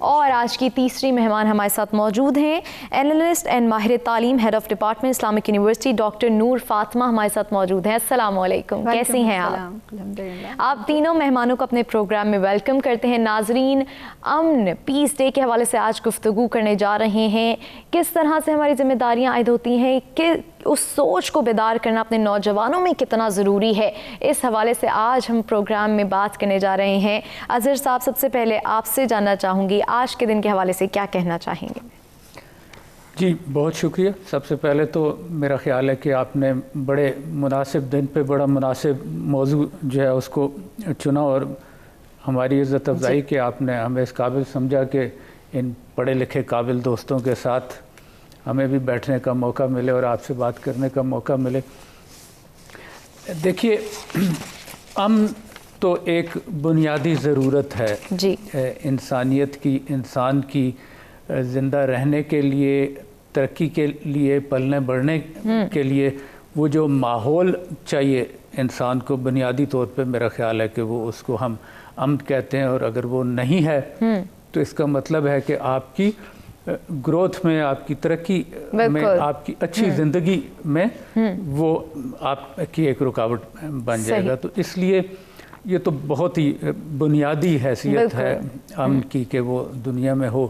اور آج کی تیسری مہمان ہمارے ساتھ موجود ہیں, اینالسٹ اینڈ ماہر تعلیم, head of department Islamic university, doctor Noor Fatima ہمارے ساتھ موجود ہیں. السلام علیکم, کیسی ہیں آپ؟ آپ تینوں مہمانوں کو اپنے پروگرام میں ویلکم کرتے ہیں. ناظرین, امن پیس ڈے کے حوالے سے آج گفتگو کرنے جا رہے ہیں. کس طرح سے ہماری ذمہ داریاں عائد ہوتی ہیں, کہ اس سوچ کو بیدار کرنا اپنے نوجوانوں میں کتنا ضروری ہے, اس حوالے سے آج ہم پروگرام میں بات کرنے جا رہے ہیں. اظہر صاحب, سب سے پہلے آپ سے جاننا چاہوں گی آج کے دن کے حوالے سے کیا کہنا چاہیں گے؟ جی بہت شکریہ. سب سے پہلے تو میرا خیال ہے کہ آپ نے بڑے مناسب دن پہ بڑا مناسب موضوع جو ہے اس کو چنا, اور ہماری عزت افزائی کہ آپ نے ہمیں اس قابل سمجھا کہ ان پڑھے لکھے قابل دوستوں کے ساتھ ہمیں بھی بیٹھنے کا موقع ملے اور آپ سے بات کرنے کا موقع ملے. دیکھیے, امن تو ایک بنیادی ضرورت ہے جی انسانیت کی, انسان کی زندہ رہنے کے لیے, ترقی کے لیے, پلنے بڑھنے کے لیے. وہ جو ماحول چاہیے انسان کو بنیادی طور پہ میرا خیال ہے کہ وہ اس کو ہم امن کہتے ہیں, اور اگر وہ نہیں ہے تو اس کا مطلب ہے کہ آپ کی گروتھ میں, آپ کی ترقی میں, آپ کی اچھی زندگی میں وہ آپ کی ایک رکاوٹ بن جائے گا. تو اس لیے یہ تو بہت ہی بنیادی حیثیت ہے امن کی کہ وہ دنیا میں ہو.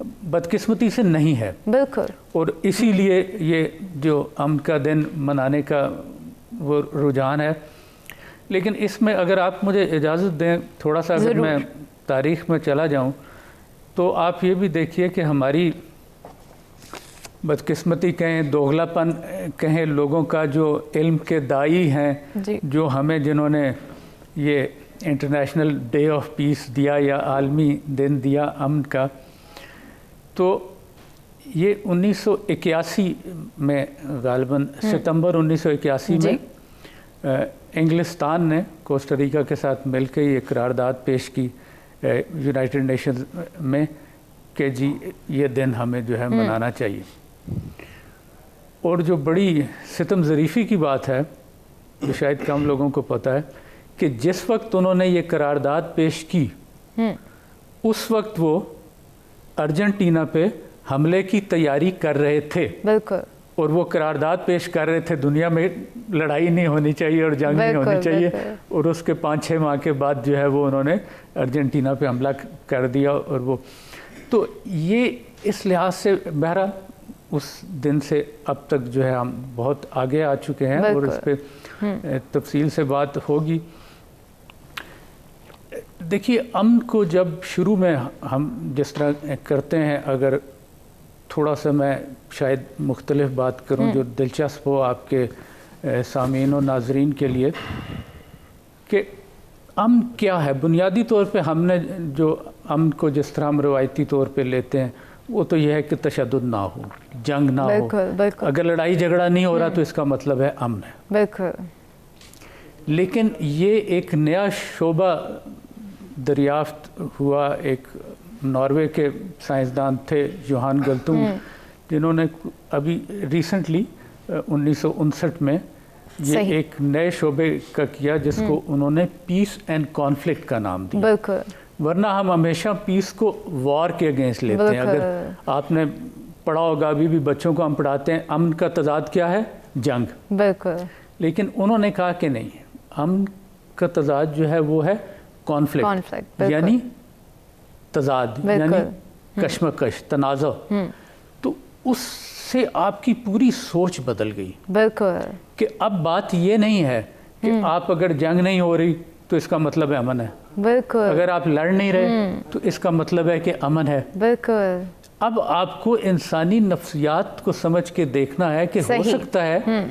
بدقسمتی سے نہیں ہے بالکل, اور اسی لیے یہ جو امن کا دن منانے کا وہ رجحان ہے. لیکن اس میں اگر آپ مجھے اجازت دیں تھوڑا سا, اگر میں تاریخ میں چلا جاؤں تو آپ یہ بھی دیکھیے کہ ہماری بدقسمتی کہیں, دوغلا پن کہیں, لوگوں کا جو علم کے دائی ہیں, جو ہمیں جنہوں نے یہ انٹرنیشنل ڈے آف پیس دیا یا عالمی دن دیا امن کا, تو یہ 1981 میں غالباً ستمبر 1981 میں انگلستان نے کوسٹاریکا کے ساتھ مل کے یہ قرارداد پیش کی یونائٹڈ نیشنز میں کہ جی یہ دن ہمیں جو ہے منانا چاہیے. اور جو بڑی ستم ظریفی کی بات ہے, جو شاید کم لوگوں کو پتہ ہے, کہ جس وقت انہوں نے یہ قرارداد پیش کی اس وقت وہ ارجنٹینا پہ حملے کی تیاری کر رہے تھے. بالکل, اور وہ قرارداد پیش کر رہے تھے دنیا میں لڑائی نہیں ہونی چاہیے اور جنگ نہیں ہونی چاہیے, اور اس کے 5-6 ماہ کے بعد جو ہے وہ انہوں نے ارجنٹینا پہ حملہ کر دیا. اور وہ تو یہ اس لحاظ سے بہرحال اس دن سے اب تک جو ہے ہم بہت آگے آ چکے ہیں, اور اس پہ تفصیل سے بات ہوگی. دیکھیے, امن کو جب شروع میں ہم جس طرح کرتے ہیں, اگر تھوڑا سا میں شاید مختلف بات کروں جو دلچسپ ہو آپ کے سامعین و ناظرین کے لیے, کہ امن کیا ہے. بنیادی طور پہ ہم نے جو امن کو جس طرح ہم روایتی طور پہ لیتے ہیں وہ تو یہ ہے کہ تشدد نہ ہو, جنگ نہ ہو. اگر لڑائی جھگڑا نہیں ہو رہا تو اس کا مطلب ہے امن ہے. بالکل, لیکن یہ ایک نیا شعبہ دریافت ہوا. ایک ناروے کے سائنسدان تھے یوہان گلتنگ, جنہوں نے ابھی ریسنٹلی 1959 میں یہ ایک نئے شعبے کا کیا جس کو انہوں نے پیس اینڈ کانفلکٹ کا نام دیا. بالکل, ورنہ ہم ہمیشہ پیس کو وار کے اگینسٹ لیتے ہیں. اگر آپ نے پڑھا ہوگا, ابھی بھی بچوں کو ہم پڑھاتے ہیں, امن کا تضاد کیا ہے؟ جنگ. بالکل, لیکن انہوں نے کہا کہ نہیں, امن کا تضاد جو ہے وہ ہے کانفلکٹ, یعنی تضاد, یعنی کشمکش, تنازع. تو اس سے آپ کی پوری سوچ بدل گئی. بالکل, کہ اب بات یہ نہیں ہے کہ آپ اگر جنگ نہیں ہو رہی تو اس کا مطلب ہے امن ہے. بالکل, اگر آپ لڑ نہیں رہے تو اس کا مطلب ہے کہ امن ہے. بالکل, اب آپ کو انسانی نفسیات کو سمجھ کے دیکھنا ہے کہ ہو سکتا ہے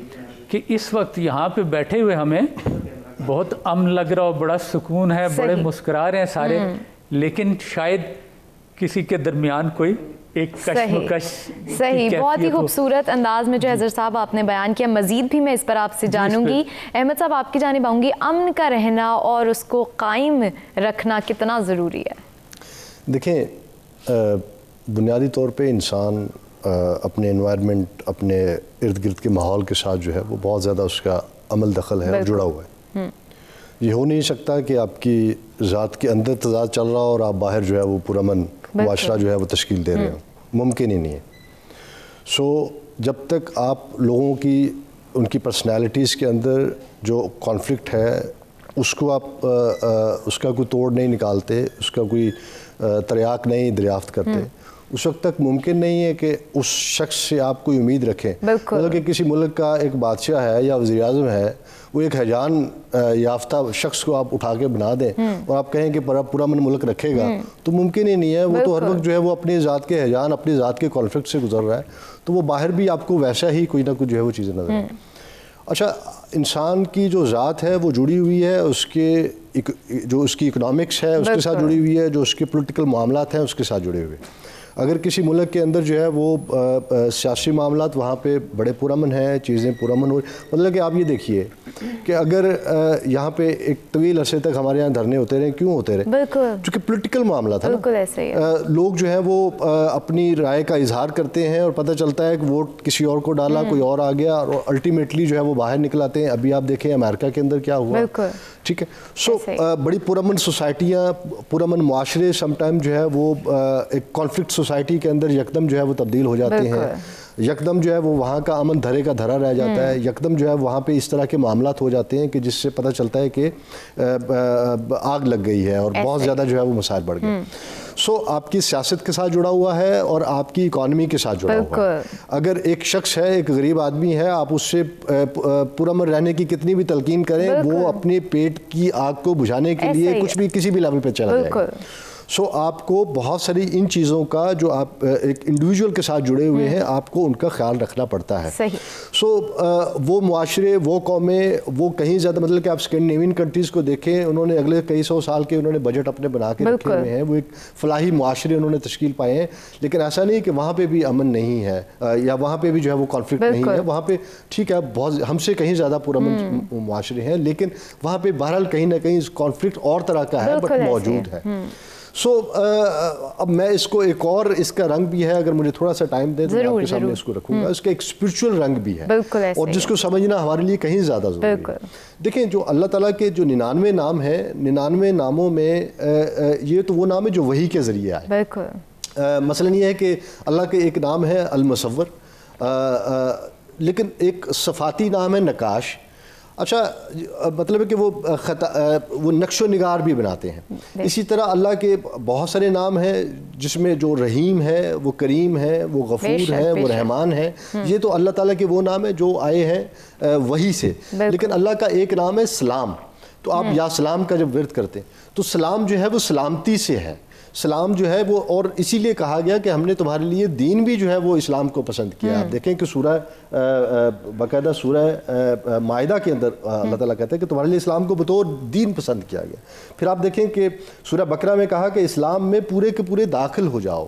کہ اس وقت یہاں پہ بیٹھے ہوئے ہمیں بہت امن لگ رہا ہو, بڑا سکون ہے, بڑے مسکرا رہے ہیں سارے, لیکن شاید کسی کے درمیان کوئی ایک کشمکش. صحیح, بہت ہی خوبصورت انداز میں جو حضرت صاحب آپ نے بیان کیا. مزید بھی میں اس پر آپ سے جانوں گی. احمد صاحب, آپ کی جانب آؤں گی, امن کا رہنا اور اس کو قائم رکھنا کتنا ضروری ہے؟ دیکھیں, بنیادی طور پہ انسان اپنے انوائرمنٹ, اپنے ارد گرد کے ماحول کے ساتھ جو ہے وہ بہت زیادہ اس کا عمل دخل ہے اور جڑا ہوا ہے. یہ ہو نہیں سکتا کہ آپ کی ذات کے اندر تضاد چل رہا ہو اور آپ باہر جو ہے وہ پرامن معاشرہ جو ہے وہ تشکیل دے رہے ہو، ممکن ہی نہیں ہے. سو جب تک آپ لوگوں کی ان کی پرسنالٹیز کے اندر جو کانفلکٹ ہے اس کو آپ اس کا کوئی توڑ نہیں نکالتے، اس کا کوئی تریاق نہیں دریافت کرتے، اس وقت تک ممکن نہیں ہے کہ اس شخص سے آپ کوئی امید رکھیں. مطلب کہ کسی ملک کا ایک بادشاہ ہے یا وزیر اعظم ہے، وہ ایک ہیجان یافتہ شخص کو آپ اٹھا کے بنا دیں اور آپ کہیں کہ پورا من ملک رکھے گا، تو ممکن ہی نہیں ہے. وہ تو ہر وقت جو ہے وہ اپنی ذات کے ہیجان، اپنی ذات کے کانفلکٹ سے گزر رہا ہے، تو وہ باہر بھی آپ کو ویسا ہی کوئی نہ کوئی جو ہے وہ چیزیں نظر آئیں. اچھا، انسان کی جو ذات ہے وہ جڑی ہوئی ہے اس کے جو اس کی اکنامکس ہے اس کے ساتھ جڑی ہوئی ہے، جو اس کے پولیٹیکل معاملات ہیں اس کے ساتھ جڑے ہوئے. اگر کسی ملک کے اندر جو ہے وہ سیاسی معاملات وہاں پہ بڑے پرامن ہیں، چیزیں پرامن ہو، مطلب کہ آپ یہ دیکھیے کہ اگر یہاں پہ ایک طویل عرصے تک ہمارے یہاں دھرنے ہوتے رہے، کیوں ہوتے رہے؟ چونکہ پولیٹیکل معاملات ہیں، لوگ جو ہے وہ اپنی رائے کا اظہار کرتے ہیں اور پتہ چلتا ہے کہ ووٹ کسی اور کو ڈالا، کوئی اور آ گیا، اور الٹیمیٹلی جو ہے وہ باہر نکل آتے ہیں. ابھی آپ دیکھیں امریکہ کے اندر کیا ہوا. ٹھیک ہے. سو بڑی پرامن سوسائٹیاں، پرامن معاشرے سم ٹائم جو ہے وہ ایک کانفلکٹ سوسائٹی کے اندر یکدم جو ہے وہ تبدیل ہو جاتے ہیں، یکدم جو ہے وہ وہاں کا امن دھرے کا دھرا رہ جاتا ہے، یکدم جو ہے وہاں پہ اس طرح کے معاملات ہو جاتے ہیں کہ جس سے پتہ چلتا ہے کہ آگ لگ گئی ہے اور بہت زیادہ جو ہے وہ مسائل بڑھ گئے. سو آپ کی سیاست کے ساتھ جڑا ہوا ہے اور آپ کی اکانومی کے ساتھ جڑا ہوا ہے. اگر ایک شخص ہے، ایک غریب آدمی ہے، آپ اس سے پرامن رہنے کی کتنی بھی تلقین کریں، وہ اپنے پیٹ کی آگ کو بجھانے کے لیے کچھ بھی کسی بھی لیول پہ چلا جائے گا. سو آپ کو بہت ساری ان چیزوں کا جو آپ ایک انڈیویجول کے ساتھ جڑے ہوئے ہیں، آپ کو ان کا خیال رکھنا پڑتا ہے. سو وہ معاشرے، وہ قومیں، وہ کہیں زیادہ، مطلب کہ آپ اسکینڈینیوین کنٹریز کو دیکھیں، انہوں نے اگلے کئی سو سال کے انہوں نے بجٹ اپنے بنا کے رکھے ہوئے ہیں، وہ ایک فلاحی معاشرے انہوں نے تشکیل پائے ہیں. لیکن ایسا نہیں کہ وہاں پہ بھی امن نہیں ہے یا وہاں پہ بھی جو ہے وہ کانفلکٹ نہیں ہے. وہاں پہ ٹھیک ہے بہت ہم سے کہیں زیادہ پرامن معاشرے ہیں، لیکن وہاں پہ بہرحال کہیں نہ کہیں کانفلکٹ اور طرح کا ہے، بٹ موجود ہے. سو اب میں اس کو ایک اور اس کا رنگ بھی ہے، اگر مجھے تھوڑا سا ٹائم دے تو میں آپ کے سامنے اس کو رکھوں گا. اس کا ایک اسپرچول رنگ بھی ہے اور جس کو سمجھنا ہمارے لیے کہیں زیادہ ضروری ہے. دیکھیں، جو اللہ تعالیٰ کے جو 99 نام ہیں، 99 ناموں میں یہ تو وہ نام ہے جو وحی کے ذریعے آئے. مثلا یہ ہے کہ اللہ کے ایک نام ہے المصور، لیکن ایک صفاتی نام ہے نقاش. اچھا، مطلب ہے کہ وہ نقش و نگار بھی بناتے ہیں. اسی طرح اللہ کے بہت سارے نام ہیں جس میں جو رحیم ہے، وہ کریم ہے، وہ غفور ہے، وہ رحمان ہے. یہ تو اللہ تعالیٰ کے وہ نام ہیں جو آئے ہیں وحی سے. لیکن اللہ کا ایک نام ہے سلام. تو آپ یا سلام کا جب ورد کرتے ہیں تو سلام جو ہے وہ سلامتی سے ہے. سلام جو ہے وہ، اور اسی لیے کہا گیا کہ ہم نے تمہارے لیے دین بھی جو ہے وہ اسلام کو پسند کیا. آپ دیکھیں کہ سورہ باقاعدہ سورہ مائدہ کے اندر اللہ تعالیٰ کہتا ہے کہ تمہارے لیے اسلام کو بطور دین پسند کیا گیا. پھر آپ دیکھیں کہ سورہ بقرہ میں کہا کہ اسلام میں پورے کے پورے داخل ہو جاؤ.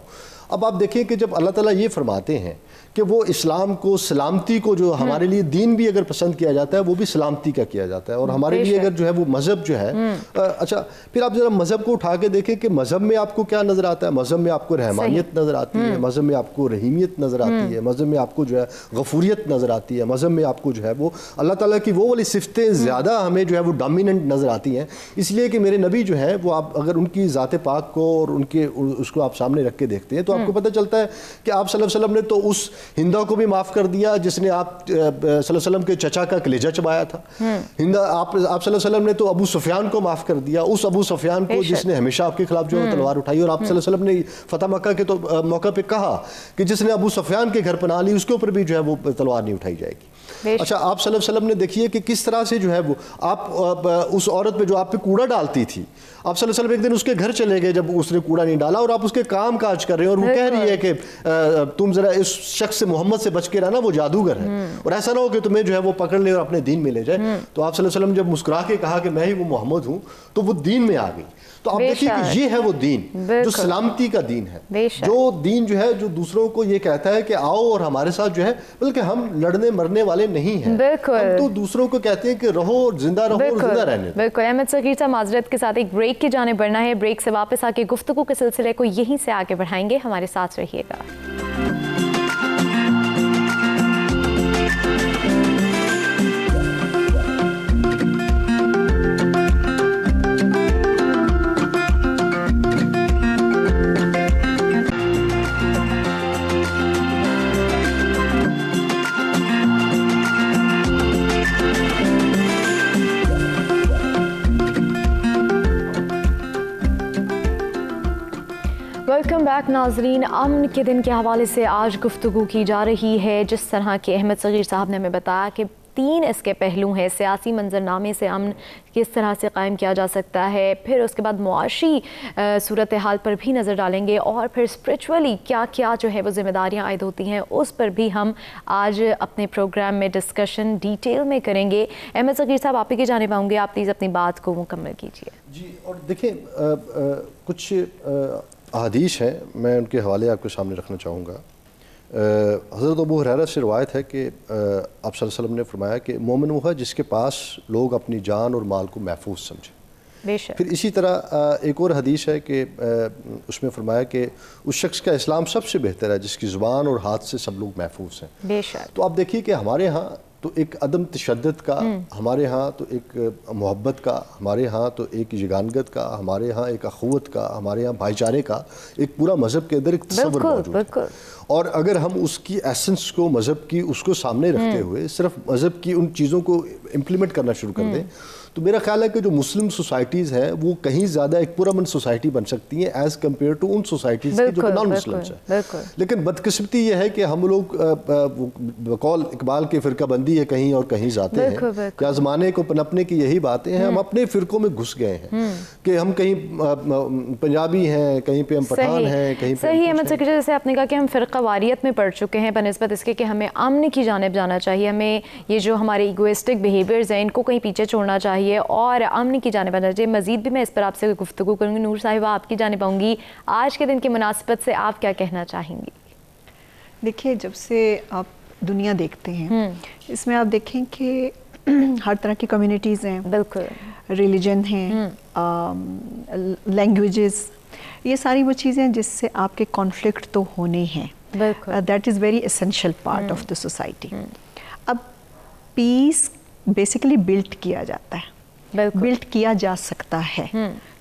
اب آپ دیکھیں کہ جب اللہ تعالیٰ یہ فرماتے ہیں کہ وہ اسلام کو، سلامتی کو، جو ہمارے لیے دین بھی اگر پسند کیا جاتا ہے وہ بھی سلامتی کا کیا جاتا ہے، اور ہمارے لیے اگر جو ہے وہ مذہب جو ہے. اچھا، پھر آپ ذرا مذہب کو اٹھا کے دیکھیں کہ مذہب میں آپ کو کیا نظر آتا ہے. مذہب میں آپ کو رحمانیت نظر آتی ہے، مذہب میں آپ کو رحیمیت نظر آتی ہے، مذہب میں آپ کو جو ہے غفوریت نظر آتی ہے، مذہب میں آپ کو جو ہے وہ اللہ تعالیٰ کی وہ والی صفتیں زیادہ ہمیں جو ہے وہ ڈومیننٹ نظر آتی ہیں. اس لیے کہ میرے نبی جو ہے وہ، آپ اگر ان کی ذات پاک کو اور ان کے اس کو آپ سامنے رکھ کے دیکھتے ہیں تو آپ کو پتہ چلتا ہے کہ آپ صلی اللہ علیہ وسلم نے تو اس ہندا کو بھی معاف کر دیا جس نے آپ صلی اللہ علیہ وسلم کے چچا کا کلیجہ چبایا تھا. ہندا آپ صلی اللہ علیہ وسلم نے تو ابو سفیان کو معاف کر دیا، اس ابو سفیان کو جس نے ہمیشہ آپ کے خلاف جو ہے تلوار اٹھائی. اور آپ صلی اللہ علیہ وسلم نے فتح مکہ کے تو موقع پہ کہا کہ جس نے ابو سفیان کے گھر پناہ لی اس کے اوپر بھی جو ہے وہ تلوار نہیں اٹھائی جائے گی. اچھا، آپ صلی اللہ علیہ وسلم نے دیکھیے کہ کس طرح سے جو ہے وہ آپ اس عورت پہ جو آپ پہ کوڑا ڈالتی تھی، آپ صلی اللہ علیہ وسلم ایک دن اس کے گھر چلے گئے جب اس نے کوڑا نہیں ڈالا، اور آپ اس کے کام کاج کر رہے ہیں اور وہ کہہ رہی ہے کہ تم ذرا اس شخص سے محمد سے بچ کے رہنا، وہ جادوگر ہے، اور ایسا نہ ہو کہ تمہیں جو ہے وہ پکڑ لے اور اپنے دین میں لے جائے. تو آپ صلی اللہ علیہ وسلم جب مسکرا کے کہا کہ میں ہی وہ محمد ہوں تو وہ دین میں آ گئی. تو آپ دیکھیے کہ یہ ہے وہ دین جو سلامتی کا دین ہے، جو دین جو ہے جو دوسروں کو یہ کہتا ہے کہ آؤ اور ہمارے ساتھ جو ہے، بلکہ ہم لڑنے مرنے والے نہیں ہیں، ہم تو دوسروں کو کہتے ہیں کہ رہو، زندہ رہو اور زندہ رہنے. بالکل. احمد صغیر صاحب، معذرت کے ساتھ ایک بریک کی جانب بڑھنا ہے. بریک سے واپس آ کے گفتگو کے سلسلے کو یہیں سے آگے بڑھائیں گے. ہمارے ساتھ رہیے گا. ویلکم بیک ناظرین. امن کے دن کے حوالے سے آج گفتگو کی جا رہی ہے. جس طرح کہ احمد صغیر صاحب نے ہمیں بتایا کہ 3 اس کے پہلو ہیں. سیاسی منظرنامے سے امن کس طرح سے قائم کیا جا سکتا ہے, پھر اس کے بعد معاشی صورتحال پر بھی نظر ڈالیں گے, اور پھر اسپرچولی کیا کیا جو ہے وہ ذمہ داریاں عائد ہوتی ہیں اس پر بھی ہم آج اپنے پروگرام میں ڈسکشن ڈیٹیل میں کریں گے. احمد صغیر صاحب آپ ہی کی جانب آؤں گے, آپ پلیز اپنی بات کو مکمل کیجیے. جی, اور دیکھیں کچھ احادیث ہیں, میں ان کے حوالے آپ کے سامنے رکھنا چاہوں گا. حضرت ابو ہریرہ سے روایت ہے کہ آپ صلی اللہ علیہ وسلم نے فرمایا کہ مومن وہ ہے جس کے پاس لوگ اپنی جان اور مال کو محفوظ سمجھیں. بے شک. پھر اسی طرح ایک اور حدیث ہے کہ اس میں فرمایا کہ اس شخص کا اسلام سب سے بہتر ہے جس کی زبان اور ہاتھ سے سب لوگ محفوظ ہیں. بے شک. تو آپ دیکھیے کہ ہمارے ہاں تو ایک عدم تشدد کا, ہمارے ہاں تو ایک محبت کا, ہمارے ہاں تو ایک یگانگت کا, ہمارے ہاں ایک اخوت کا, ہمارے ہاں بھائی چارے کا ایک پورا مذہب کے اندر ایک تصور موجود ہے. اور اگر ہم اس کی ایسنس کو, مذہب کی, اس کو سامنے رکھتے ہوئے صرف مذہب کی ان چیزوں کو امپلیمنٹ کرنا شروع کر دیں تو میرا خیال ہے کہ جو مسلم سوسائٹیز ہیں وہ کہیں زیادہ ایک پرامن سوسائٹی بن سکتی ہیں ایز کمپیئر ٹو ان سوسائٹیز کی جو نان مسلمس ہیں. لیکن بدقسمتی یہ ہے کہ ہم لوگ بقول اقبال کے فرقہ بندی ہے کہیں اور کہیں جاتے ہیں, کیا زمانے کو پنپنے کی یہی باتیں ہیں. ہم اپنے فرقوں میں گھس گئے ہیں کہ ہم کہیں پنجابی ہیں, کہیں پہ ہم پٹھان ہیں, کہیں پہ صحیح. احمد صغیر جیسے آپ نے کہا کہ ہم فرقہ واریت میں پڑ چکے ہیں بنسبت اس کے کہ ہمیں امن کی جانب جانا چاہیے, ہمیں یہ جو ہمارے ایگوئسٹک بیہیویئرز ہیں ان کو کہیں پیچھے چھوڑنا چاہیے اور امن کی جانب آنا چاہیے. مزید بھی میں اس پر آپ سے گفتگو کروں گی. نور صاحبہ آپ کی جانب آؤں گی, آج کے دن کی مناسبت سے آپ کیا کہنا چاہیں گی؟ دیکھیے, جب سے آپ دنیا دیکھتے ہیں اس میں آپ دیکھیں کہ ہر طرح کی کمیونٹیز ہیں, بالکل, ریلیجن ہیں, لینگویجز, یہ ساری وہ چیزیں جس سے آپ کے کانفلکٹ تو ہونے ہیں. That is very essential part of the society. اب پیس بیسیکلی بلڈ کیا جاتا ہے, بلڈ کیا جا سکتا ہے,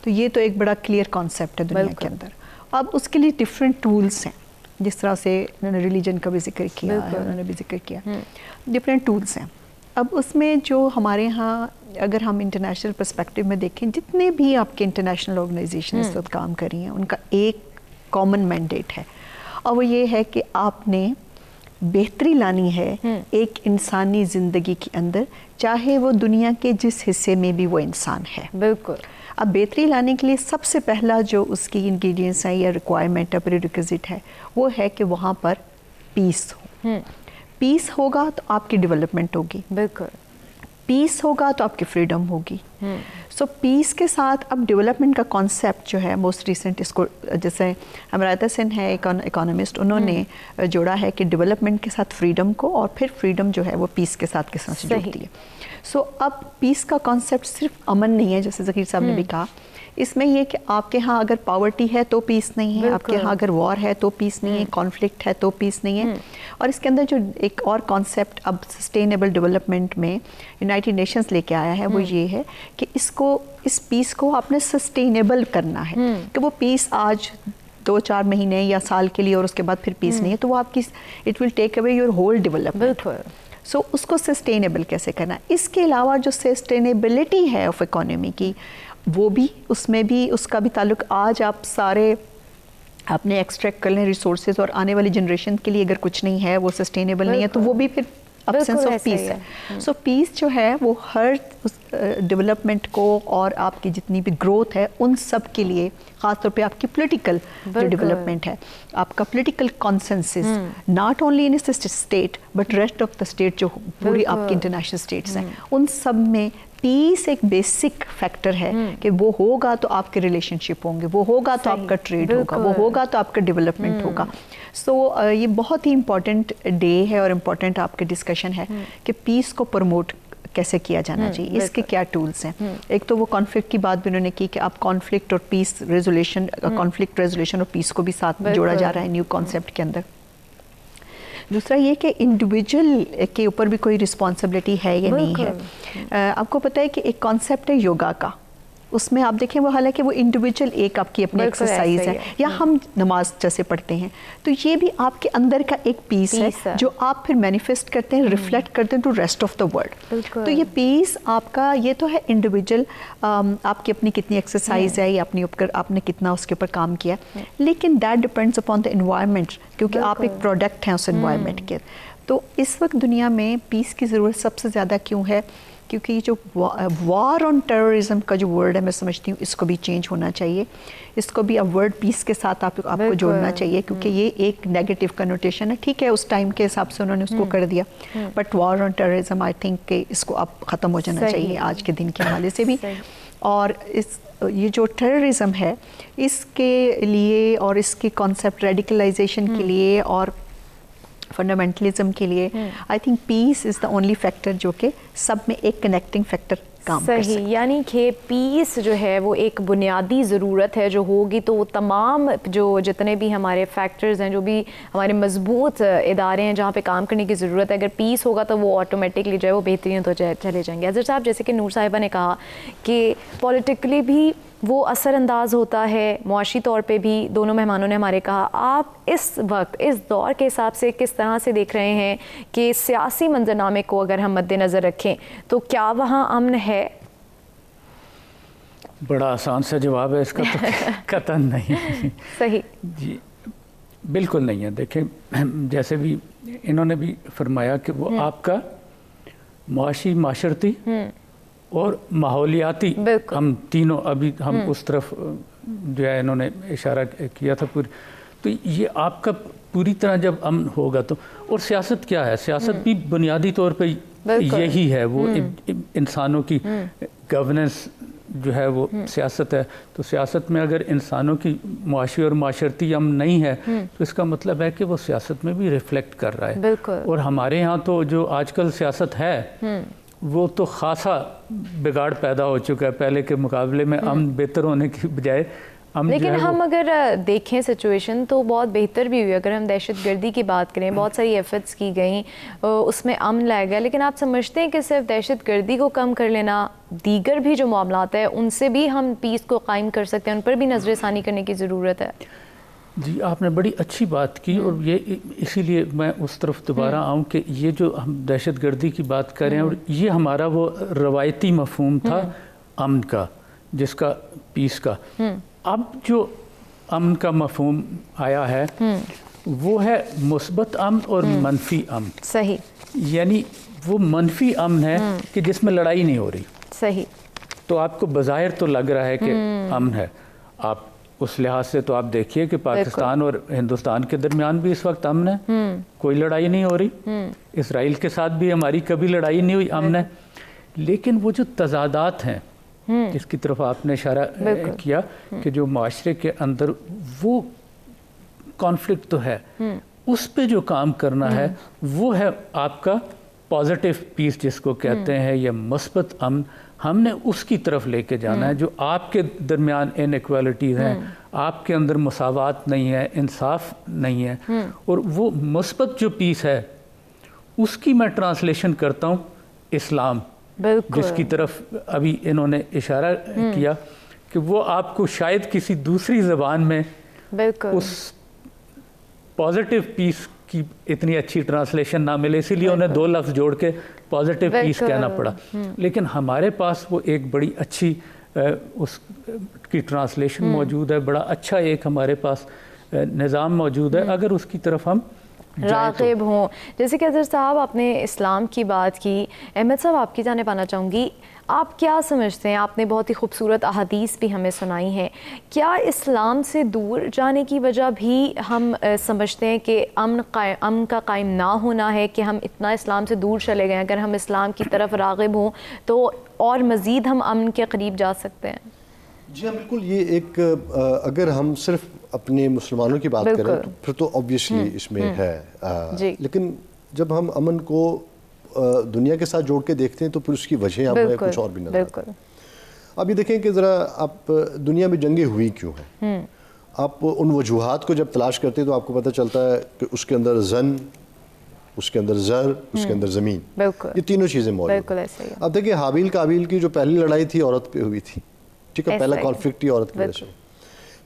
تو یہ تو ایک بڑا کلیئر کانسیپٹ ہے دنیا کے اندر. اب اس کے لیے ڈفرینٹ ٹولس ہیں, جس طرح سے انہوں نے ریلیجن کا بھی ذکر کیا ہے, انہوں نے بھی ذکر کیا, ڈفرینٹ ٹولس ہیں. اب اس میں جو ہمارے ہاں اگر ہم انٹرنیشنل پرسپیکٹیو میں دیکھیں, جتنے بھی آپ کے انٹرنیشنل آرگنائزیشن اس وقت کام کر رہی ہیں ان کا ایک کامن مینڈیٹ ہے, اور وہ یہ ہے کہ آپ نے بہتری لانی ہے ایک انسانی زندگی کے اندر, چاہے وہ دنیا کے جس حصے میں بھی وہ انسان ہے. بالکل. اب بہتری لانے کے لیے سب سے پہلا جو اس کی انگریڈینٹس ہیں یا ریکوائرمنٹ ہے, پریریکوزٹ ہے, وہ ہے کہ وہاں پر پیس ہو. پیس ہوگا تو آپ کی ڈیولپمنٹ ہوگی. بالکل. پیس ہوگا تو آپ کی فریڈم ہوگی. سو پیس کے ساتھ اب ڈیولپمنٹ کا کانسیپٹ جو ہے موسٹ ریسنٹ, اس کو جیسے امرتا سن ہے اکانومسٹ, انہوں نے جوڑا ہے کہ ڈیولپمنٹ کے ساتھ فریڈم کو, اور پھر فریڈم جو ہے وہ پیس کے ساتھ کس طرح سے جڑتی ہے. سو اب پیس کا کانسیپٹ صرف امن نہیں ہے, جیسے ذکیر صاحب نے بھی کہا, اس میں یہ کہ آپ کے ہاں اگر پاورٹی ہے تو پیس نہیں ہے, آپ کے ہاں اگر وار ہے تو پیس نہیں ہے, کانفلکٹ ہے تو پیس نہیں ہے. اور اس کے اندر جو ایک اور کانسیپٹ اب سسٹینیبل ڈیولپمنٹ میں یونائٹڈ نیشنز لے کے آیا ہے, وہ یہ ہے کہ اس پیس کو آپ نے سسٹینیبل کرنا ہے, کہ وہ پیس آج 2-4 مہینے یا سال کے لیے اور اس کے بعد پھر پیس نہیں ہے, تو وہ آپ کی it will take away your whole development. So اس کو سسٹینیبل کیسے کرنا ہے. اس کے علاوہ جو سسٹینیبلٹی ہے آف اکانومی کی, وہ بھی اس میں بھی اس کا بھی تعلق, آج آپ سارے اپنے ایکسٹریکٹ کر لیں ریسورسز, اور آنے والی جنریشن کے لیے اگر کچھ نہیں ہے, وہ سسٹینیبل نہیں ہے, تو وہ بھی پھر ابسنس آف پیس ہے. سو پیس جو ہے وہ ہر ڈیولپمنٹ کو اور آپ کی جتنی بھی گروتھ ہے ان سب کے لیے, خاص طور پہ آپ کی پولیٹیکل جو ڈیولپمنٹ ہے, آپ کا political consensus not only in state but rest of the state, جو پوری آپ کی انٹرنیشنل اسٹیٹس ہیں, ان سب میں پیس ایک بیسک فیکٹر ہے کہ وہ ہوگا تو آپ کے ریلیشن شپ ہوں گے, وہ ہوگا تو آپ کا ٹریڈ ہوگا, وہ ہوگا تو آپ کا ڈیولپمنٹ ہوگا. سو یہ بہت ہی امپورٹنٹ ڈے ہے اور امپورٹنٹ آپ کے ڈسکشن ہے کہ پیس کو پروموٹ کیسے کیا جانا چاہیے, اس کے کیا ٹولز ہیں. ایک تو وہ کانفلکٹ کی بات بھی انہوں نے کی کہ آپ کانفلکٹ اور پیس ریزولیشن, کانفلکٹ ریزولیشن اور پیس کو بھی ساتھ جوڑا جا رہا ہے نیو کانسیپٹ کے اندر. دوسرا یہ کہ انڈیویجول کے اوپر بھی کوئی رسپانسبلٹی ہے یا نہیں ہے. آپ کو پتہ ہے کہ ایک کانسیپٹ ہے یوگا کا, اس میں آپ دیکھیں وہ حالانکہ وہ انڈیویجول ایک آپ کی اپنی ایکسرسائز ہے, یا ہم نماز جیسے پڑھتے ہیں, تو یہ بھی آپ کے اندر کا ایک پیس ہے جو آپ پھر مینیفیسٹ کرتے ہیں, ریفلیکٹ کرتے ہیں to rest of the world. تو یہ پیس آپ کا, یہ تو ہے انڈیویجول, آپ کی اپنی کتنی ایکسرسائز ہے یا اپنی آپ نے کتنا اس کے اوپر کام کیا, لیکن that depends upon the environment, کیونکہ آپ ایک پروڈکٹ ہیں اس انوائرمنٹ کے. تو اس وقت دنیا میں پیس کی ضرورت سب سے زیادہ کیوں ہے؟ کیونکہ یہ جو وار آن ٹیررزم کا جو ورڈ ہے, میں سمجھتی ہوں اس کو بھی چینج ہونا چاہیے, اس کو بھی اب ورڈ پیس کے ساتھ آپ کو جوڑنا چاہیے, کیونکہ یہ ایک نیگیٹو کنوٹیشن ہے. ٹھیک ہے اس ٹائم کے حساب سے انہوں نے اس کو کر دیا, but war on terrorism I think کہ اس کو اب ختم ہو جانا چاہیے آج کے دن کے حوالے سے بھی. اور یہ جو ٹیررزم ہے اس کے لیے اور اس کی کانسیپٹ ریڈیکلائزیشن کے لیے اور فنڈامنٹلزم کے لیے I think peace is the only factor جو کہ سب میں ایک کنیکٹنگ فیکٹر کام کر سکتا ہے. یعنی کہ پیس جو ہے وہ ایک بنیادی ضرورت ہے, جو ہوگی تو وہ تمام جو جتنے بھی ہمارے فیکٹرز ہیں, جو بھی ہمارے مضبوط ادارے ہیں جہاں پہ کام کرنے کی ضرورت ہے, اگر پیس ہوگا تو وہ آٹومیٹکلی جو ہے وہ بہترین تو چلے جائیں گے. اظہر صاحب, جیسے کہ نور صاحبہ نے کہا کہ پولیٹیکلی بھی وہ اثر انداز ہوتا ہے, معاشی طور پہ بھی. دونوں مہمانوں نے ہمارے کہا, آپ اس وقت اس دور کے حساب سے کس طرح سے دیکھ رہے ہیں کہ سیاسی منظرنامے کو اگر ہم مد نظر رکھیں تو کیا وہاں امن ہے؟ بڑا آسان سا جواب ہے اس کا, تو قطعاً نہیں. صحیح جی بالکل نہیں ہے. دیکھیں جیسے بھی انہوں نے بھی فرمایا کہ وہ آپ کا معاشی, معاشرتی اور ماحولیاتی, ہم تینوں ابھی ہم اس طرف جو ہے انہوں نے اشارہ کیا تھا پوری, تو یہ آپ کا پوری طرح جب امن ہوگا تو. اور سیاست کیا ہے؟ سیاست بھی بنیادی طور پہ یہی ہے, وہ انسانوں کی گورننس جو ہے وہ سیاست ہے. تو سیاست میں اگر انسانوں کی معاشی اور معاشرتی امن نہیں ہے تو اس کا مطلب ہے کہ وہ سیاست میں بھی ریفلیکٹ کر رہا ہے. اور ہمارے ہاں تو جو آج کل سیاست ہے وہ تو خاصا بگاڑ پیدا ہو چکا ہے پہلے کے مقابلے میں. امن بہتر ہونے کی بجائے لیکن ہم اگر دیکھیں سچویشن تو بہت بہتر بھی ہوئی. اگر ہم دہشت گردی کی بات کریں, بہت ساری ایفرٹس کی گئیں, اس میں امن لائے گیا. لیکن آپ سمجھتے ہیں کہ صرف دہشت گردی کو کم کر لینا, دیگر بھی جو معاملات ہیں ان سے بھی ہم پیس کو قائم کر سکتے ہیں, ان پر بھی نظر ثانی کرنے کی ضرورت ہے؟ جی آپ نے بڑی اچھی بات کی, اور یہ اسی لیے میں اس طرف دوبارہ آؤں کہ یہ جو ہم دہشت گردی کی بات کر رہے ہیں, اور یہ ہمارا وہ روایتی مفہوم تھا امن کا, جس کا پیس کا. اب جو امن کا مفہوم آیا ہے وہ ہے مثبت امن اور منفی امن. صحیح. یعنی وہ منفی امن ہے کہ جس میں لڑائی نہیں ہو رہی. صحیح. تو آپ کو بظاہر تو لگ رہا ہے کہ امن ہے. آپ اس لحاظ سے تو آپ دیکھیے کہ پاکستان اور ہندوستان کے درمیان بھی اس وقت امن ہے, کوئی لڑائی نہیں ہو رہی. اسرائیل کے ساتھ بھی ہماری کبھی لڑائی نہیں ہوئی, امن ہے. لیکن وہ جو تضادات ہیں جس کی طرف آپ نے اشارہ کیا کہ جو معاشرے کے اندر وہ کانفلکٹ تو ہے, اس پہ جو کام کرنا ہے وہ ہے آپ کا پازیٹیو پیس جس کو کہتے ہیں, یا مثبت امن. ہم نے اس کی طرف لے کے جانا ہے. جو آپ کے درمیان ان ایکویلٹیز ہیں, آپ کے اندر مساوات نہیں ہے, انصاف نہیں ہے, اور وہ مثبت جو پیس ہے اس کی میں ٹرانسلیشن کرتا ہوں اسلام, جس کی طرف ابھی انہوں نے اشارہ کیا کہ وہ آپ کو شاید کسی دوسری زبان میں اس پازیٹیو پیس کی اتنی اچھی ٹرانسلیشن نہ ملے, اسی لیے انہیں دو لفظ جوڑ کے پازیٹیو پیس کہنا پڑا. لیکن ہمارے پاس وہ ایک بڑی اچھی اس کی ٹرانسلیشن موجود ہے, بڑا اچھا ایک ہمارے پاس نظام موجود ہے, اگر اس کی طرف ہم راغب ہوں. جیسے کہ اظہر صاحب آپ نے اسلام کی بات کی, احمد صاحب آپ کی جانب آنا چاہوں گی, آپ کیا سمجھتے ہیں؟ آپ نے بہت ہی خوبصورت احادیث بھی ہمیں سنائی ہیں, کیا اسلام سے دور جانے کی وجہ بھی ہم سمجھتے ہیں کہ امن کا قائم نہ ہونا ہے کہ ہم اتنا اسلام سے دور چلے گئے؟ اگر ہم اسلام کی طرف راغب ہوں تو اور مزید ہم امن کے قریب جا سکتے ہیں. جی ہاں بالکل. یہ ایک اگر ہم صرف اپنے مسلمانوں کی بات کریں تو پھر تو آبویسلی اس میں ہے, لیکن جب ہم امن کو دنیا کے ساتھ جوڑ کے دیکھتے ہیں تو پھر اس کی وجہ ہمیں کچھ اور بھی نظر آتی ہے. اب یہ دیکھیں کہ ذرا آپ دنیا میں جنگیں ہوئی کیوں ہیں, آپ ان وجوہات کو جب تلاش کرتے ہیں تو آپ کو پتہ چلتا ہے کہ اس کے اندر زن, اس کے اندر زر, اس کے اندر زمین, یہ تینوں چیزیں موجود ہیں. اب دیکھیں حابیل قابیل کی جو پہلی لڑائی تھی عورت پہ ہوئی تھی, ٹھیک ہے, پہلا کانفلکٹ ہی عورت کی وجہ سے.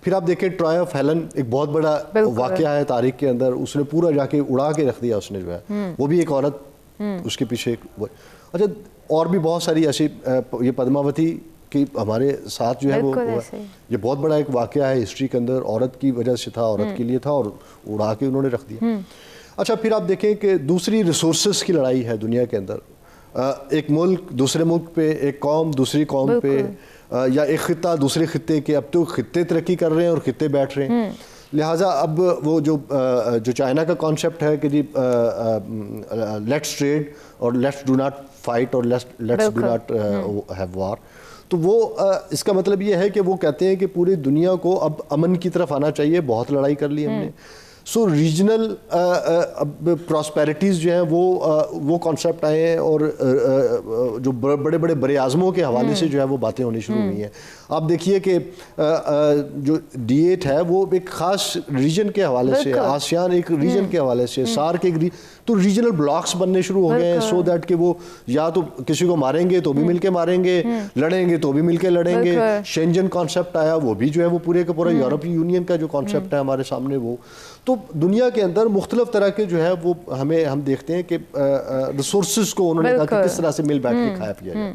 پھر آپ دیکھیں ٹرائے آف ہیلن ایک بہت بڑا واقعہ ہے تاریخ کے اندر, اس نے پورا جا کے اڑا کے رکھ دیا اس نے جو ہے, وہ بھی ایک عورت اس کے پیچھے. اچھا اور بھی بہت ساری ایسی, یہ پدماوتی کی ہمارے ساتھ جو ہے وہ یہ بہت بڑا ایک واقعہ ہے ہسٹری کے اندر, عورت کی وجہ سے تھا, عورت کے لیے تھا اور اڑا کے انہوں نے رکھ دیا. اچھا پھر آپ دیکھیں کہ دوسری ریسورسز کی لڑائی ہے دنیا کے اندر, ایک ملک دوسرے ملک پہ, ایک قوم دوسری قوم پہ, یا ایک خطہ دوسرے خطے کے. اب تو خطے ترقی کر رہے ہیں اور خطے بیٹھ رہے ہیں, لہٰذا اب وہ جو چائنا کا کانسیپٹ ہے کہ جی لیٹس ٹریڈ اور لیٹس ڈو ناٹ فائٹ اور لیٹس ڈو ناٹ ہیو وار, تو وہ اس کا مطلب یہ ہے کہ وہ کہتے ہیں کہ پوری دنیا کو اب امن کی طرف آنا چاہیے, بہت لڑائی کر لی ہم نے. سو ریجنل پراسپیرٹیز جو ہیں وہ کانسیپٹ آئے ہیں, اور جو بڑے بڑے بر اعظموں کے حوالے سے جو ہے وہ باتیں ہونی شروع ہوئی ہیں. آپ دیکھیے کہ جو D8 ہے وہ ایک خاص ریجن کے حوالے سے, آسیان ایک ریجن کے حوالے سے, سارک ایک تو ریجنل بلاکس بننے شروع ہو گئے ہیں, سو دیٹ کہ وہ یا تو کسی کو ماریں گے تو بھی مل کے ماریں گے, لڑیں گے تو بھی مل کے لڑیں گے. شینجن کانسیپٹ آیا, وہ بھی جو ہے وہ پورے کا پورا یورپی یونین کا جو کانسیپٹ ہے ہمارے سامنے وہ. تو دنیا کے اندر مختلف طرح کے جو ہے وہ ہم دیکھتے ہیں کہ ریسورسز کو انہوں نے کہا کہ کس طرح سے مل بیٹھ کے کھایا پیا جائے.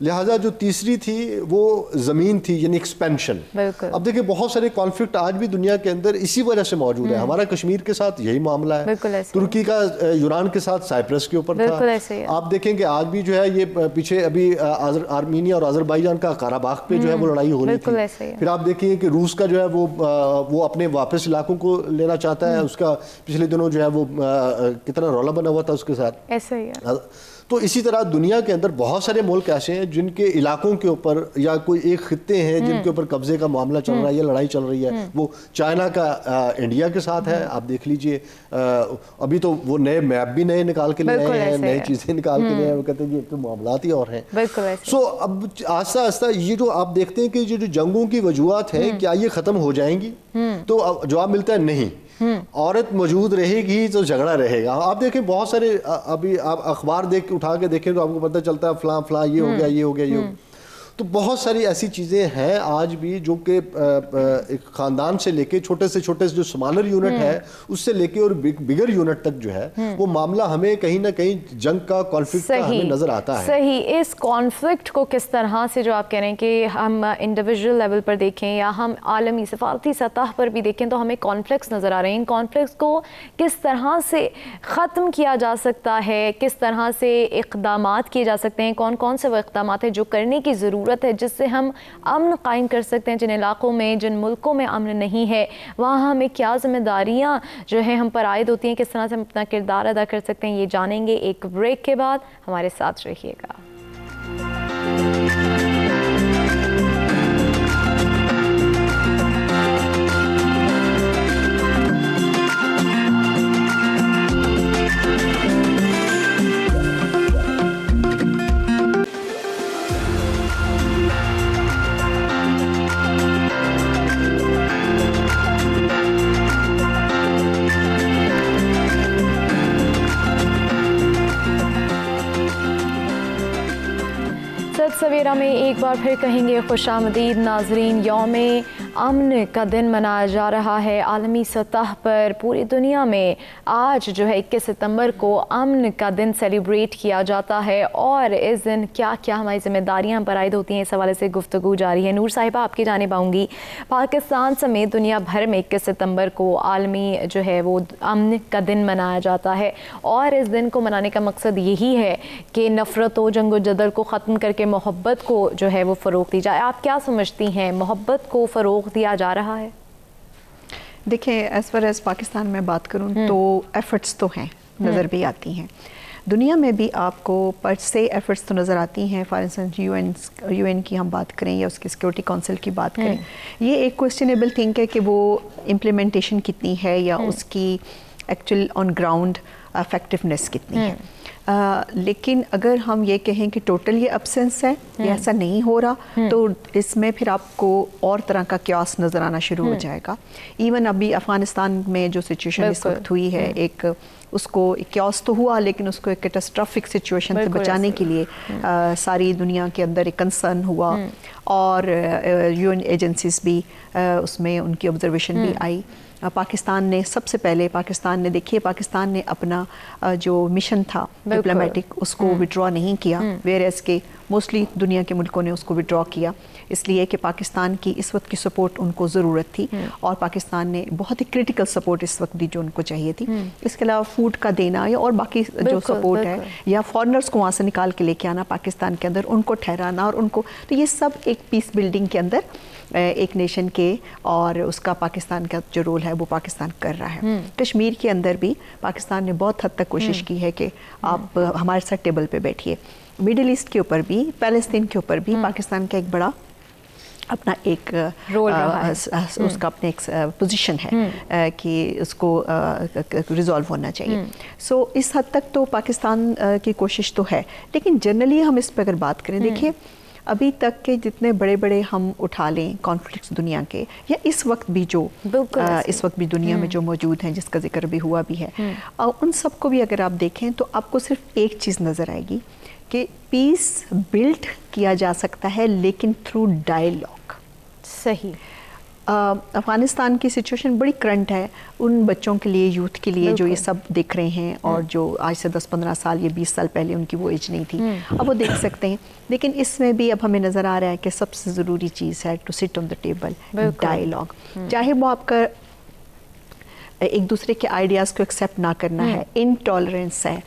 لہٰذا جو تیسری تھی وہ زمین تھی, یعنی ایکسپینشن. اب دیکھیں بہت سارے کانفلکٹ آج بھی دنیا کے اندر اسی وجہ سے موجود ہے. ہمارا کشمیر کے ساتھ یہی معاملہ ہے, ترکی کا یونان کے ساتھ سائپرس کے اوپر تھا. آپ دیکھیں کہ آج بھی جو ہے یہ پیچھے ابھی آرمینیا اور آذربائیجان کا قراباغ پہ جو ہے وہ لڑائی ہو رہی تھی. پھر آپ دیکھیں کہ روس کا جو ہے وہ اپنے واپس علاقوں کو لینا چاہتا ہے, اس کا پچھلے دنوں جو ہے وہ کتنا رولا بنا ہوا تھا اس کے ساتھ. ایسا ہی ہے. تو اسی طرح دنیا کے اندر بہت سارے ملک ایسے ہیں جن کے علاقوں کے اوپر یا کوئی ایک خطے ہیں جن کے اوپر قبضے کا معاملہ چل رہا ہے یا لڑائی چل رہی ہے. وہ چائنا کا انڈیا کے ساتھ ہے, آپ دیکھ لیجئے ابھی تو وہ نئے میپ بھی نئے نکال کے لے آئے ہیں, نئی چیزیں نکال کے لے آئے ہیں, وہ کہتے ہیں کہ تو معاملات ہی اور ہیں. سو اب آہستہ آہستہ یہ جو آپ دیکھتے ہیں کہ یہ جو جنگوں کی وجوہات ہیں کیا یہ ختم ہو جائیں گی, تو جواب ملتا ہے نہیں. عورت موجود رہے گی تو جھگڑا رہے گا. آپ دیکھیں بہت سارے, ابھی آپ اخبار اٹھا کے دیکھیں تو آپ کو پتہ چلتا ہے فلاں فلاں یہ ہو گیا یہ ہو گیا یہ ہو گیا. تو بہت ساری ایسی چیزیں ہیں آج بھی جو کہ ایک خاندان سے لے کے چھوٹے سے جو سمالر یونٹ ہے اس سے لے کے اور بگر یونٹ تک جو ہے وہ معاملہ ہمیں کہیں نہ کہیں جنگ کا کانفلکٹ کا ہمیں نظر آتا ہے. صحیح. اس کانفلکٹ کو کس طرح سے جو آپ کہہ رہے ہیں کہ ہم انڈیویجول لیول پر دیکھیں یا ہم عالمی سفارتی سطح پر بھی دیکھیں تو ہمیں کانفلکٹس نظر آ رہے ہیں. ان کانفلکٹس کو کس طرح سے ختم کیا جا سکتا ہے, کس طرح سے اقدامات کیے جا سکتے ہیں, کون کون سے وہ اقدامات ہیں جو کرنے کی ضرورت ہے جس سے ہم امن قائم کر سکتے ہیں. جن علاقوں میں, جن ملکوں میں امن نہیں ہے وہاں ہمیں کیا ذمہ داریاں جو ہیں ہم پر عائد ہوتی ہیں, کس طرح سے ہم اپنا کردار ادا کر سکتے ہیں, یہ جانیں گے ایک بریک کے بعد. ہمارے ساتھ رہیے گا. سویرا میں ایک بار پھر کہیں گے خوش آمدید ناظرین. یوم امن کا دن منایا جا رہا ہے عالمی سطح پر. پوری دنیا میں آج جو ہے 21 ستمبر کو امن کا دن سیلیبریٹ کیا جاتا ہے, اور اس دن کیا کیا ہماری ذمہ داریاں پر عائد ہوتی ہیں اس حوالے سے گفتگو جاری ہے. نور صاحبہ آپ کی جانب آؤں گی. پاکستان سمیت دنیا بھر میں 21 ستمبر کو عالمی جو ہے وہ امن کا دن منایا جاتا ہے, اور اس دن کو منانے کا مقصد یہی ہے کہ نفرت و جنگ و جدل کو ختم کر کے محبت کو جو ہے وہ فروغ دی جائے. آپ کیا سمجھتی ہیں, محبت کو فروغ دیا جا رہا ہے؟ دیکھیں ایز فار ایز پاکستان میں بات کروں تو ایفرٹس تو ہیں, نظر بھی آتی ہیں. دنیا میں بھی آپ کو پر سے ایفرٹس تو نظر آتی ہیں. فار انسٹنس یو این کی ہم بات کریں یا اس کی سیکورٹی کونسل کی بات کریں, یہ ایک کوسچنیبل تھنگ ہے کہ وہ امپلیمنٹیشن کتنی ہے یا اس کی ایکچوئل آن گراؤنڈ افیکٹونیس کتنی ہے. لیکن اگر ہم یہ کہیں کہ ٹوٹل یہ ابسنس ہے یا ایسا نہیں ہو رہا تو اس میں پھر آپ کو اور طرح کا کیوس نظر آنا شروع ہو جائے گا. ایون ابھی افغانستان میں جو سچویشن اس وقت ہوئی ہے, ایک اس کو کیوس تو ہوا لیکن اس کو ایک کیٹاسٹرافک سچویشن سے بچانے کے لیے ساری دنیا کے اندر ایک کنسرن ہوا, اور یو این ایجنسیز بھی اس میں ان کی آبزرویشن بھی آئی. پاکستان نے سب سے پہلے دیکھیے پاکستان نے اپنا جو مشن تھا ڈپلومیٹک اس کو وڈرا نہیں کیا, ویئر ایز کے موسٹلی دنیا کے ملکوں نے اس کو وڈرا کیا, اس لیے کہ پاکستان کی اس وقت کی سپورٹ ان کو ضرورت تھی, اور پاکستان نے بہت ہی کرٹیکل سپورٹ اس وقت دی جو ان کو چاہیے تھی. اس کے علاوہ فوڈ کا دینا یا اور باقی جو سپورٹ ہے, یا فارنرز کو وہاں سے نکال کے لے کے آنا پاکستان کے اندر, ان کو ٹھہرانا اور ان کو, تو یہ سب ایک پیس بلڈنگ کے اندر ایک نیشن کے, اور اس کا پاکستان کا جو رول ہے وہ پاکستان کر رہا ہے. کشمیر کے اندر بھی پاکستان نے بہت حد تک کوشش کی ہے کہ آپ ہمارے ساتھ ٹیبل پہ بیٹھیے. مڈل ایسٹ کے اوپر بھی, پیلسطین کے اوپر بھی پاکستان کا ایک بڑا اپنا ایک رول اس کا اپنے ایک پوزیشن ہے کہ اس کو ریزالو ہونا چاہیے. سو اس حد تک تو پاکستان کی کوشش تو ہے, لیکن جنرلی ہم اس پہ اگر بات کریں, دیکھیے ابھی تک کے جتنے بڑے بڑے ہم اٹھا لیں کانفلکٹس دنیا کے, یا اس وقت بھی جو اس وقت بھی دنیا میں جو موجود ہیں جس کا ذکر بھی ہوا بھی ہے, ان سب کو بھی اگر آپ دیکھیں تو آپ کو صرف ایک چیز نظر آئے گی کہ پیس بلڈ کیا جا سکتا ہے لیکن تھرو ڈائیلاگ. صحیح. افغانستان کی سچویشن بڑی کرنٹ ہے ان بچوں کے لیے, یوتھ کے لیے جو یہ سب دیکھ رہے ہیں, اور جو آج سے 10-15 سال یا 20 سال پہلے ان کی وہ ایج نہیں تھی, اب وہ دیکھ سکتے ہیں. لیکن اس میں بھی اب ہمیں نظر آ رہا ہے کہ سب سے ضروری چیز ہے to sit on the table, dialogue. چاہے وہ آپ کا ایک دوسرے کے آئیڈیاز کو ایکسیپٹ نہ کرنا ہے, انٹالرنس ہے,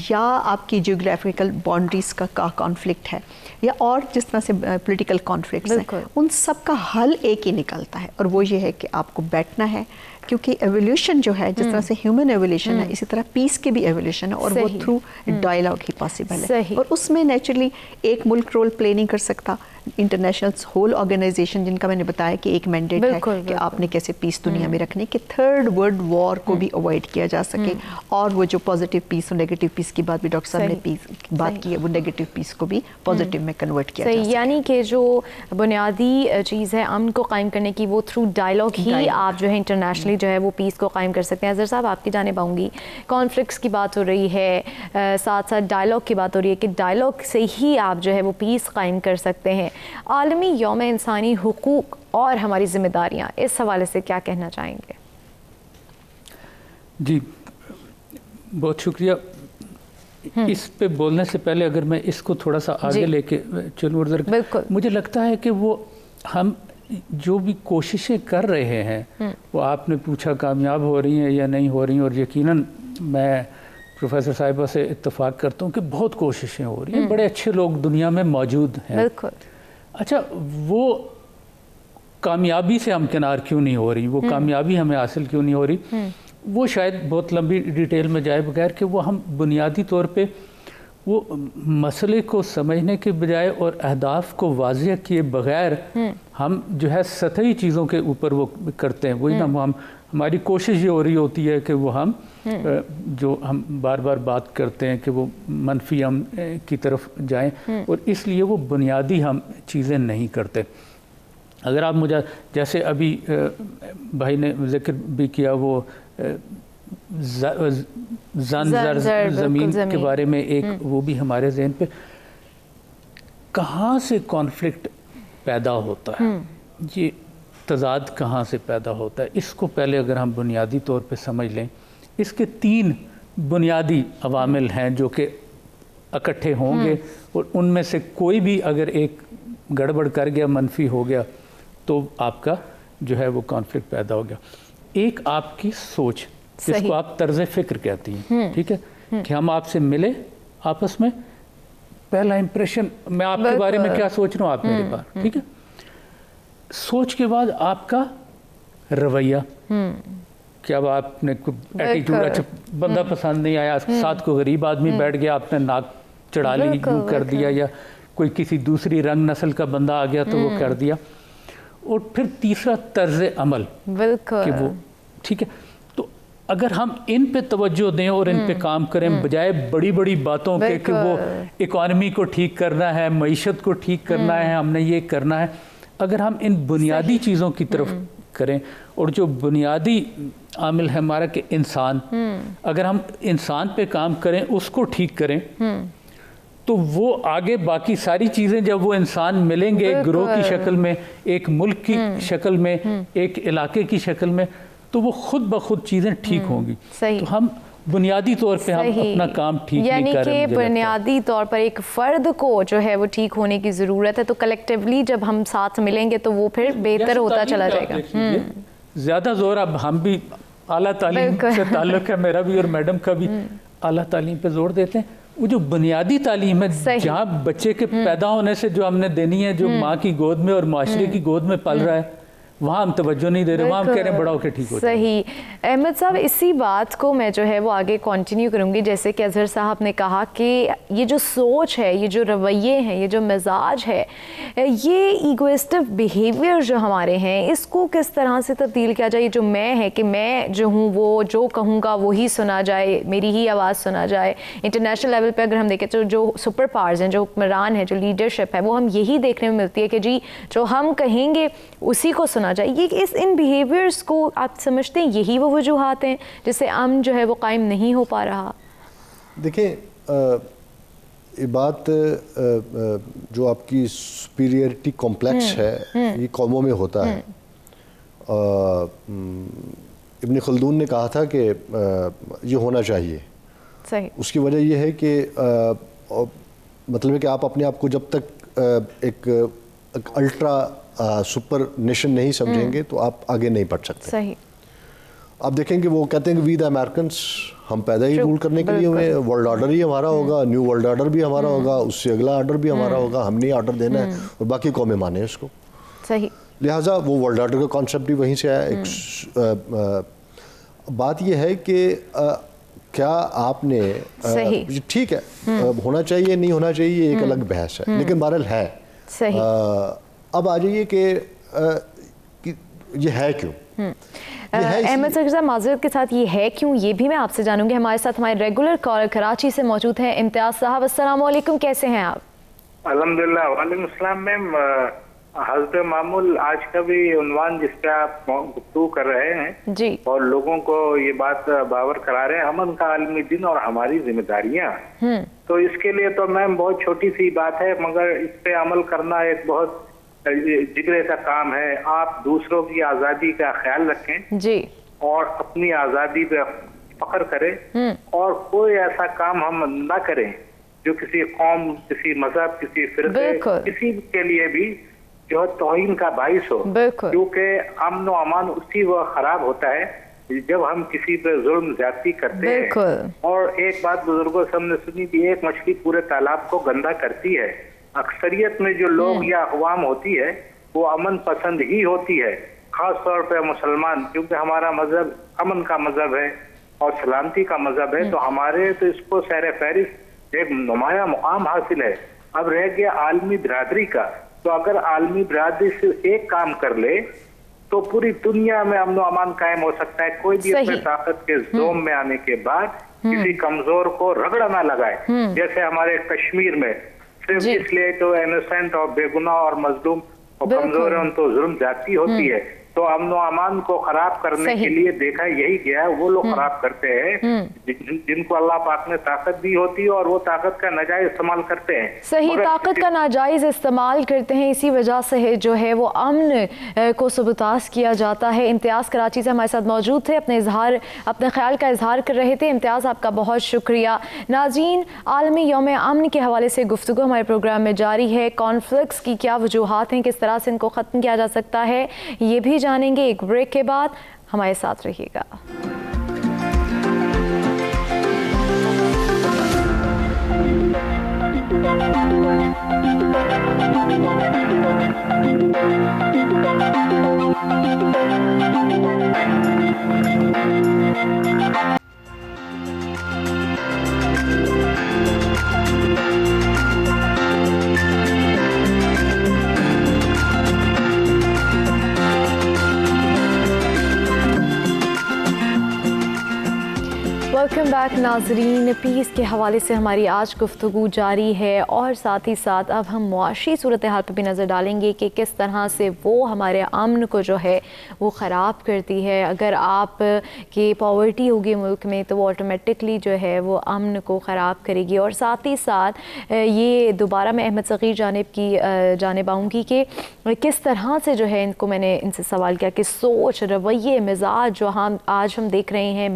یا آپ کی جیوگرافیکل باؤنڈریز کا کانفلکٹ ہے, یا اور جس طرح سے پولیٹیکل کانفلکٹس ہیں, ان سب کا حل ایک ہی نکلتا ہے, اور وہ یہ ہے کہ آپ کو بیٹھنا ہے. کیونکہ ایولیوشن جو ہے, جس طرح سے ہیومن ایولیوشن ہے, اسی طرح پیس کی بھی ایولیوشن ہے, اور وہ تھرو ڈائیلاگ ہی پاسبل ہے. اور اس میں نیچرلی ایک ملک رول پلے نہیں کر سکتا, انٹرنیشنل ہول آرگنائزیشن جن کا میں نے بتایا کہ ایک مینڈیٹ ہے کہ آپ نے کیسے پیس دنیا میں رکھنے, کہ تھرڈ ورلڈ وار کو بھی اوائڈ کیا جا سکے, اور وہ جو پازیٹیو پیس اور نیگیٹو پیس کی بات بھی ڈاکٹر صاحب نے بات کی ہے, وہ نیگیٹو پیس کو بھی پازیٹیو میں کنورٹ کیا جا سکے. یعنی کہ جو بنیادی چیز ہے امن کو قائم کرنے کی, وہ تھرو ڈائیلاگ ہی آپ جو ہے انٹرنیشنلی جو ہے وہ پیس کو قائم کر سکتے ہیں. اظہر صاحب آپ کی جانب آؤں گی, کانفلکٹس کی بات ہو رہی ہے, ساتھ ساتھ ڈائیلاگ کی بات ہو رہی ہے کہ ڈائیلاگ سے ہی آپ جو ہے وہ پیس قائم کر سکتے ہیں. عالمی یوم انسانی حقوق اور ہماری ذمہ داریاں, اس حوالے سے کیا کہنا چاہیں گے؟ جی بہت شکریہ. اس پہ بولنے سے پہلے اگر میں اس کو تھوڑا سا آگے لے کے چلوں, مجھے لگتا ہے کہ وہ ہم جو بھی کوششیں کر رہے ہیں وہ آپ نے پوچھا کامیاب ہو رہی ہیں یا نہیں ہو رہی ہیں, اور یقیناً میں پروفیسر صاحبہ سے اتفاق کرتا ہوں کہ بہت کوششیں ہو رہی ہیں, بڑے اچھے لوگ دنیا میں موجود ہیں. اچھا, وہ کامیابی سے ہمکنار کیوں نہیں ہو رہی, وہ کامیابی ہمیں حاصل کیوں نہیں ہو رہی, وہ شاید بہت لمبی ڈیٹیل میں جائے بغیر کہ وہ ہم بنیادی طور پہ وہ مسئلے کو سمجھنے کے بجائے اور اہداف کو واضح کیے بغیر ہم جو ہے سطحی چیزوں کے اوپر وہ کرتے ہیں. وہی نا, ہماری کوشش یہ ہو رہی ہوتی ہے کہ وہ ہم جو ہم بار بار بات کرتے ہیں کہ وہ منفی ہم کی طرف جائیں, اور اس لیے وہ بنیادی ہم چیزیں نہیں کرتے. اگر آپ مجھے جیسے ابھی بھائی نے ذکر بھی کیا وہ زر زمین کے بارے میں, ایک وہ بھی ہمارے ذہن پہ, کہاں سے کانفلکٹ پیدا ہوتا ہے, یہ تضاد کہاں سے پیدا ہوتا ہے, اس کو پہلے اگر ہم بنیادی طور پہ سمجھ لیں. اس کے 3 بنیادی عوامل ہیں جو کہ اکٹھے ہوں گے, اور ان میں سے کوئی بھی اگر ایک گڑبڑ کر گیا, منفی ہو گیا, تو آپ کا جو ہے وہ کانفلکٹ پیدا ہو گیا. ایک آپ کی سوچ, جس کو آپ طرز فکر کہتی ہیں, ٹھیک ہے, کہ ہم آپ سے ملے آپس میں, پہلا امپریشن میں آپ کے بارے میں کیا سوچ رہا ہوں, آپ میرے بارے, ٹھیک ہے. سوچ کے بعد آپ کا رویہ, کہ اب آپ نے ایٹیٹیوڈ, اچھا بندہ پسند نہیں آیا, ساتھ کو غریب آدمی بیٹھ گیا, آپ نے ناک چڑھا لی, یوں کر دیا, یا کوئی کسی دوسری رنگ نسل کا بندہ آ گیا تو وہ کر دیا. اور پھر تیسرا طرز عمل, کہ وہ ٹھیک ہے. تو اگر ہم ان پہ توجہ دیں اور ان پہ کام کریں بجائے بڑی بڑی باتوں کے کہ وہ اکانومی کو ٹھیک کرنا ہے, معیشت کو ٹھیک کرنا ہے, ہم نے یہ کرنا ہے, اگر ہم ان بنیادی چیزوں کی طرف کریں, اور جو بنیادی عامل ہے ہمارا کہ انسان, اگر ہم انسان پہ کام کریں, اس کو ٹھیک کریں, تو وہ آگے باقی ساری چیزیں جب وہ انسان ملیں گے گروہ کی شکل میں, ایک ملک کی شکل میں, ایک علاقے کی شکل میں, تو وہ خود بخود چیزیں ٹھیک ہوں گی. تو ہم بنیادی طور پہ ہم اپنا کام ٹھیک نہیں کر رہے ہیں. یعنی کہ بنیادی طور پر ایک فرد کو جو ہے وہ ٹھیک ہونے کی ضرورت ہے, تو کلیکٹیولی جب ہم ساتھ ملیں گے تو وہ پھر بہتر ہوتا چلا جائے گا. زیادہ زور اب ہم بھی اعلیٰ تعلیم سے تعلق ہے میرا بھی اور میڈم کا بھی, اعلیٰ تعلیم پہ زور دیتے ہیں. وہ جو بنیادی تعلیم ہے جہاں بچے کے پیدا ہونے سے جو ہم نے دینی ہے, جو ماں کی گود میں اور معاشرے کی گود میں پل رہا ہے, وہاں ہم توجہ نہیں دے رہے, وہاں ہم کہہ رہے ہیں بڑا ہو کے ٹھیک ہو جائے. صحیح. احمد صاحب, اسی بات کو میں جو ہے وہ آگے کنٹینیو کروں گی. جیسے کہ اظہر صاحب نے کہا کہ یہ جو سوچ ہے, یہ جو رویے ہیں, یہ جو مزاج ہے, یہ ایگوئسٹو بیہیویئر جو ہمارے ہیں, اس کو کس طرح سے تبدیل کیا جائے. جو میں ہے کہ میں جو ہوں وہ جو کہوں گا وہی سنا جائے, میری ہی آواز سنا جائے. انٹرنیشنل لیول پہ اگر ہم دیکھیں تو جو سپر پاورز ہیں, جو حکمران ہیں, جو لیڈرشپ ہے, وہ ہم یہی دیکھنے میں ملتی ہے کہ جی جو ہم کہیں گے اسی کو سنا جائے. یہ ان بیہیویئرس کو آپ سمجھتے ہیں یہی وہ وجوہات ہیں جس سے امن جو ہے وہ قائم نہیں ہو پا رہا؟ دیکھیں, یہ بات جو آپ کی سپیریئرٹی کمپلیکس ہے, یہ قوموں میں ہوتا ہے. ابن خلدون نے کہا تھا کہ یہ ہونا چاہیے. صحیح. اس کی وجہ یہ ہے کہ مطلب ہے کہ آپ اپنے آپ کو جب تک ایک الٹرا سپر نیشن نہیں سمجھیں گے تو آپ آگے نہیں بڑھ سکتے. صحیح. آپ دیکھیں کہ وہ کہتے ہیں کہ وی دا امریکنس, ہم پیدا ہی رول کرنے کے لیے ہوئے, ورلڈ آرڈر ہی ہمارا ہوگا, نیو ورلڈ آرڈر بھی ہمارا ہوگا, اس سے اگلا آرڈر بھی ہمارا ہوگا, ہم نے آرڈر دینا ہے اور باقی قومیں مانیں اس کو. صحیح. لہٰذا وہ ورلڈ آرڈر کا کانسیپٹ بھی وہیں سے آیا. بات یہ ہے کہ کیا آپ نے, ٹھیک ہے ہونا چاہیے نہیں ہونا چاہیے یہ ایک الگ بحث ہے, لیکن بہرحال ہے. صحیح. اب آ جائیے کہ یہ ہے کیوں. احمد صاحب معذرت کے ساتھ, یہ ہے کیوں یہ بھی میں آپ سے جانوں گی. ہمارے ساتھ ہمارے ریگولر کالر کراچی سے موجود ہیں امتیاز صاحب. السلام علیکم, کیسے ہیں آپ؟ الحمدللہ. وعلیکم السلام. میم حضرت معمول آج کا بھی عنوان جس پہ آپ گفتگو کر رہے ہیں جی, اور لوگوں کو یہ بات باور کرا رہے ہیں امن کا عالمی دن اور ہماری ذمہ داریاں, تو اس کے لیے تو میم بہت چھوٹی سی بات ہے, مگر اس پہ عمل کرنا ایک بہت جگرے کا کام ہے. آپ دوسروں کی آزادی کا خیال رکھیں جی, اور اپنی آزادی پہ فخر کریں, اور کوئی ایسا کام ہم نہ کریں جو کسی قوم, کسی مذہب, کسی فرقے, کسی کے لیے بھی جو توہین کا باعث ہو. کیونکہ امن و امان اسی وقت خراب ہوتا ہے جب ہم کسی پہ ظلم زیادتی کرتے ہیں. اور ایک بات بزرگوں سے ہم نے سنی تھی, ایک مچھلی پورے تالاب کو گندا کرتی ہے. اکثریت میں جو لوگ یا اقوام ہوتی ہے وہ امن پسند ہی ہوتی ہے, خاص طور پہ مسلمان, کیونکہ ہمارا مذہب امن کا مذہب ہے اور سلامتی کا مذہب ہے. تو ہمارے تو اس کو سیر فہرست ایک نمایاں مقام حاصل ہے. اب رہ گیا عالمی برادری کا, تو اگر عالمی برادری سے ایک کام کر لے تو پوری دنیا میں امن و امان قائم ہو سکتا ہے. کوئی بھی اپنے طاقت کے زوم میں آنے کے بعد کسی کمزور کو رگڑا نہ لگائے. جیسے ہمارے کشمیر میں صرف اس لیے تو انوسینٹ اور بے گناہ اور مظلوم اور کمزور ہیں ان تو ظلم زیادتی ہوتی ہے. تو امن و امان کو خراب کرنے کے لیے دیکھا یہی گیا ہے, وہ لوگ خراب کرتے ہیں جن کو اللہ پاک نے طاقت دی ہوتی ہے اور وہ طاقت کا ناجائز استعمال کرتے ہیں. صحیح, طاقت کا ناجائز استعمال کرتے ہیں, اسی وجہ سے جو ہے وہ امن کو سبوتاژ کیا جاتا ہے. امتیاز کراچی سے ہمارے ساتھ موجود تھے, اپنے خیال کا اظہار کر رہے تھے. امتیاز آپ کا بہت شکریہ. ناظرین, عالمی یوم امن کے حوالے سے گفتگو ہمارے پروگرام میں جاری ہے. کانفلکٹس کی کیا وجوہات ہیں, کس طرح سے ان کو ختم کیا جا سکتا ہے, یہ بھی جانیں گے. ایک بریک کے بعد ہمارے ساتھ رہیے گا. بیک ناظرین، پیس کے حوالے سے ہماری آج گفتگو جاری ہے اور ساتھ ہی ساتھ اب ہم معاشی صورتحال پہ بھی نظر ڈالیں گے کہ کس طرح سے وہ ہمارے امن کو جو ہے وہ خراب کرتی ہے. اگر آپ کی پاورٹی ہوگی ملک میں تو وہ آٹومیٹکلی جو ہے وہ امن کو خراب کرے گی. اور ساتھ ہی ساتھ یہ دوبارہ میں احمد صغیر جانب آؤں گی کہ کس طرح سے جو ہے ان کو میں نے ان سے سوال کیا کہ سوچ، رویے، مزاج جو آج ہم دیکھ رہے ہیں،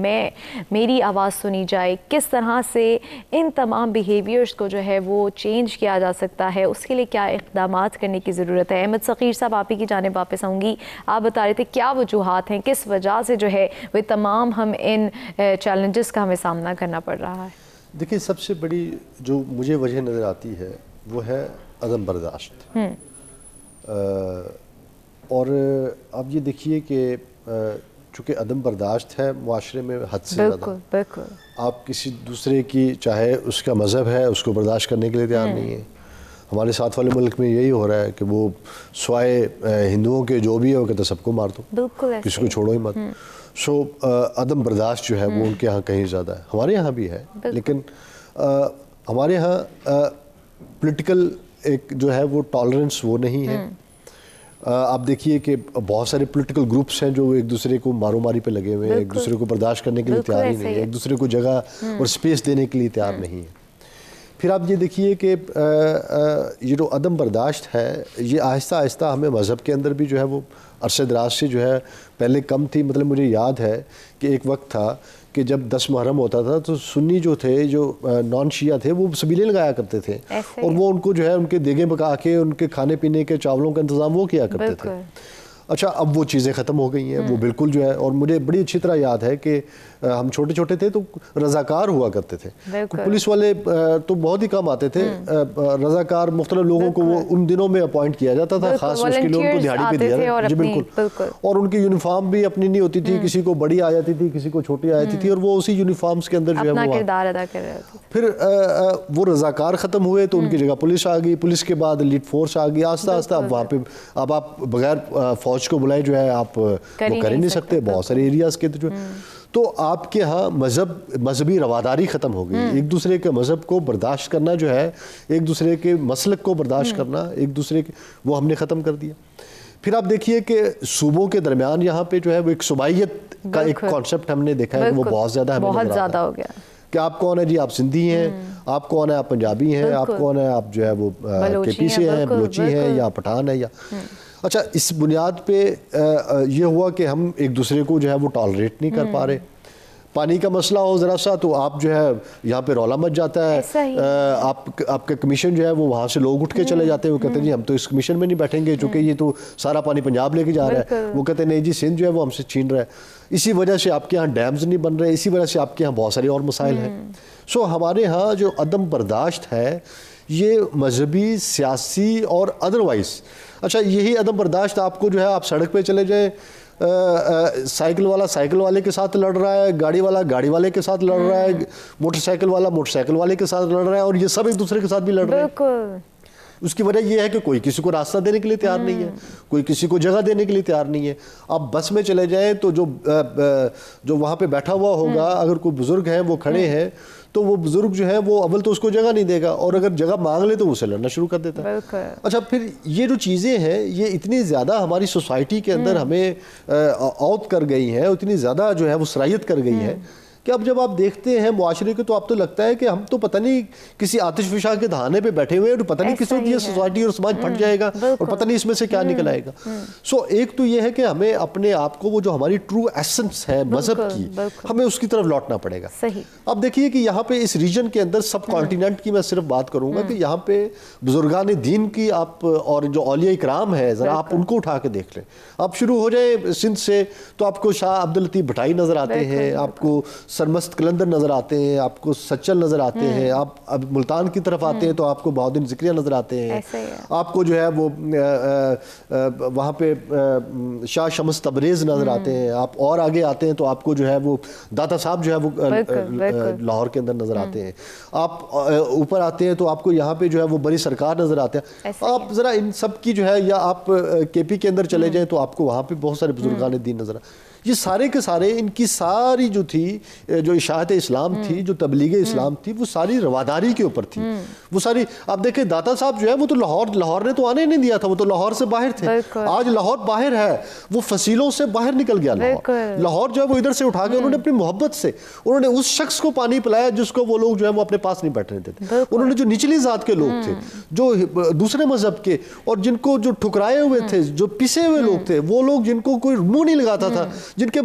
میری آواز سنی جائے، کس طرح سے ان تمام بیہیویئرز کو جو ہے وہ چینج کیا جا سکتا ہے، اس کے لیے کیا اقدامات کرنے کی ضرورت ہے. احمد صغیر صاحب، آپ ہی کی جانب واپس آؤں گی. آپ بتا رہے تھے کیا وجوہات ہیں، کس وجہ سے جو ہے وہ تمام ہم ان چیلنجز کا ہمیں سامنا کرنا پڑ رہا ہے؟ دیکھیں، سب سے بڑی جو مجھے وجہ نظر آتی ہے وہ ہے عدم برداشت. اور اب یہ دیکھیے کہ چونکہ عدم برداشت ہے معاشرے میں حد سے زیادہ. بالکل. آپ کسی دوسرے کی، چاہے اس کا مذہب ہے، اس کو برداشت کرنے کے لیے تیار نہیں ہے. ہمارے ساتھ والے ملک میں یہی ہو رہا ہے کہ وہ سوائے ہندوؤں کے جو بھی ہے وہ کہتے ہیں سب کو مار دو، بالکل کسی کو چھوڑو ہی مت. سو عدم برداشت جو ہے وہ ان کے ہاں کہیں زیادہ ہے. ہمارے یہاں بھی ہے، لیکن ہمارے ہاں پولیٹیکل ایک جو ہے وہ ٹالرنس وہ نہیں ہے. آپ دیکھیے کہ بہت سارے پولیٹیکل گروپس ہیں جو ایک دوسرے کو مارو ماری پہ لگے ہوئے ہیں، ایک دوسرے کو برداشت کرنے کے لیے تیار ہی نہیں ہے، ایک دوسرے کو جگہ اور سپیس دینے کے لیے تیار نہیں ہے. پھر آپ یہ دیکھیے کہ یہ جو عدم برداشت ہے یہ آہستہ آہستہ ہمیں مذہب کے اندر بھی جو ہے وہ عرصے دراز سے جو ہے پہلے کم تھی. مطلب مجھے یاد ہے کہ ایک وقت تھا کہ جب 10 محرم ہوتا تھا تو سنی جو تھے، جو نان شیعہ تھے، وہ سبیلے لگایا کرتے تھے اور وہ ان کو جو ہے ان کے دیگیں پکا کے ان کے کھانے پینے کے چاولوں کا انتظام وہ کیا کرتے تھے. اچھا، اب وہ چیزیں ختم ہو گئی ہیں، وہ بالکل جو ہے. اور مجھے بڑی اچھی طرح یاد ہے کہ ہم چھوٹے چھوٹے تھے تو رضاکار ہوا کرتے تھے. پولیس والے تو بہت ہی کم آتے تھے، رضاکار مختلف لوگوں کو وہ ان دنوں میں اپوائنٹ کیا جاتا تھا، خاص اس کے لیے ان کو دیہڑی پہ دیا جاتا. جی بالکل. اور ان کی یونیفارم بھی اپنی نہیں ہوتی تھی، کسی کو بڑی آ جاتی تھی، کسی کو چھوٹی آ جاتی تھی، اور وہ اسی یونیفارمس کے اندر جو ہے وہ کردار ادا کر رہے تھے. پھر وہ رضاکار ختم ہوئے تو ان کی جگہ پولیس آ گئی، پولیس کے بعد لیڈ فورس آ گئی. آہستہ آہستہ اب وہاں پہ اب آپ بغیر فوج کو بلائے جو ہے آپ وہ کر ہی نہیں سکتے بہت سارے ایریاز کے. تو آپ کے ہاں مذہبی رواداری ختم ہو گئی. ایک دوسرے کے مذہب کو برداشت کرنا جو ہے، ایک دوسرے کے مسلک کو برداشت کرنا، ایک دوسرے کے وہ ہم نے ختم کر دیا. پھر آپ دیکھیے کہ صوبوں کے درمیان یہاں پہ جو ہے وہ ایک صوبائیت کا ایک کانسیپٹ ہم نے دیکھا ہے کہ وہ بہت زیادہ ہو گیا کہ آپ کون ہے جی، آپ سندھی ہیں، آپ کون ہے، آپ پنجابی ہیں، آپ کون ہے، آپ جو ہے وہ کے پی سے ہیں، بلوچی ہیں، یا پٹھان ہے، یا اچھا. اس بنیاد پہ یہ ہوا کہ ہم ایک دوسرے کو جو ہے وہ ٹالریٹ نہیں کر پا رہے. پانی کا مسئلہ ہو ذرا سا تو آپ جو ہے یہاں پہ رولا مچ جاتا ہے. آپ کا کمیشن جو ہے وہ وہاں سے لوگ اٹھ کے چلے جاتے ہیں، وہ کہتے ہیں جی ہم تو اس کمیشن میں نہیں بیٹھیں گے چونکہ یہ تو سارا پانی پنجاب لے کے جا رہا ہے. وہ کہتے ہیں نہیں جی سندھ جو ہے وہ ہم سے چھین رہا ہے. اسی وجہ سے آپ کے ہاں ڈیمز نہیں بن رہے، اسی وجہ سے آپ کے ہاں بہت سارے اور مسائل ہیں. سو ہمارے ہاں جو عدم برداشت ہے یہ مذہبی، سیاسی اور ادروائز. اچھا، یہی عدم برداشت آپ کو جو ہے آپ سڑک پہ چلے جائیں، سائیکل والا سائیکل والے کے ساتھ لڑ رہا ہے، گاڑی والا گاڑی والے کے ساتھ لڑ رہا ہے، موٹر سائیکل والا موٹر سائیکل والے کے ساتھ لڑ رہا ہے، اور یہ سب ایک دوسرے کے ساتھ بھی لڑ رہے ہیں. اس کی وجہ یہ ہے کہ کوئی کسی کو راستہ دینے کے لیے تیار نہیں ہے، کوئی کسی کو جگہ دینے کے لیے تیار نہیں ہے. آپ بس میں چلے جائیں تو جو وہاں پہ بیٹھا ہوا ہوگا، اگر کوئی بزرگ ہیں وہ کھڑے ہیں تو وہ بزرگ جو ہے وہ اول تو اس کو جگہ نہیں دے گا، اور اگر جگہ مانگ لے تو اسے لڑنا شروع کر دیتا ہے. اچھا، پھر یہ جو چیزیں ہیں یہ اتنی زیادہ ہماری سوسائٹی کے اندر ہمیں عود کر گئی ہیں، اتنی زیادہ جو ہے وہ سرایت کر گئی ہے کہ اب جب آپ دیکھتے ہیں معاشرے کو تو آپ تو لگتا ہے کہ ہم تو پتہ نہیں کسی آتش فشاں کے دہانے پہ بیٹھے ہوئے ہیں، اور پتہ نہیں کس وقت یہ سوسائٹی اور سماج پھٹ جائے گا اور پتہ نہیں اس میں سے کیا نکل آئے گا. سو ایک تو یہ ہے کہ ہمیں اپنے آپ کو وہ جو ہماری ٹرو ایسنس ہے مذہب کی، ہمیں اس کی طرف لوٹنا پڑے گا. اب دیکھیے کہ یہاں پہ اس ریجن کے اندر سب کانٹیننٹ کی میں صرف بات کروں گا کہ یہاں پہ بزرگان دین کی آپ اور جو اولیاء اکرام ہے ذرا آپ ان کو اٹھا کے دیکھ لیں. آپ شروع ہو جائیں سندھ سے تو آپ کو شاہ عبداللطیف بھٹائی نظر آتے ہیں، آپ کو سرمست قلندر نظر آتے ہیں، آپ کو سچل نظر آتے ہیں. آپ اب ملتان کی طرف آتے ہیں تو آپ کو بہاؤالدین ذکریہ نظر آتے ہیں. آپ کو جو ہے وہ وہاں پہ شاہ شمس تبریز نظر آتے ہیں. آپ اور آگے آتے ہیں تو آپ کو جو ہے وہ داتا صاحب جو ہے وہ لاہور کے اندر نظر آتے ہیں. آپ اوپر آتے ہیں تو آپ کو یہاں پہ جو ہے وہ بڑی سرکار نظر آتے ہیں. آپ ذرا ان سب کی جو ہے، یا آپ کے پی کے اندر چلے جائیں تو آپ کو وہاں پہ بہت سارے بزرگان دین نظر آتے ہیں. یہ سارے کے سارے ان کی ساری جو تھی جو اشاعت اسلام تھی, جو تبلیغ اسلام تھی, وہ ساری رواداری کے اوپر تھی. وہ ساری آپ دیکھیں داتا صاحب جو ہے وہ تو لاہور نے تو آنے نہیں دیا تھا, وہ تو لاہور سے باہر تھے. آج لاہور باہر ہے, وہ فصیلوں سے باہر نکل گیا. لاہور جو ہے وہ ادھر سے اٹھا کے انہوں نے اپنی محبت سے انہوں نے اس شخص کو پانی پلایا جس کو وہ لوگ جو ہے وہ اپنے پاس نہیں بیٹھ رہے تھے. انہوں نے جو نچلی ذات کے لوگ تھے, جو دوسرے مذہب کے, اور جن کو جو ٹھکرائے ہوئے تھے, جو پسے ہوئے لوگ تھے, وہ لوگ جن کو کوئی منہ نہیں لگاتا تھا, جن کے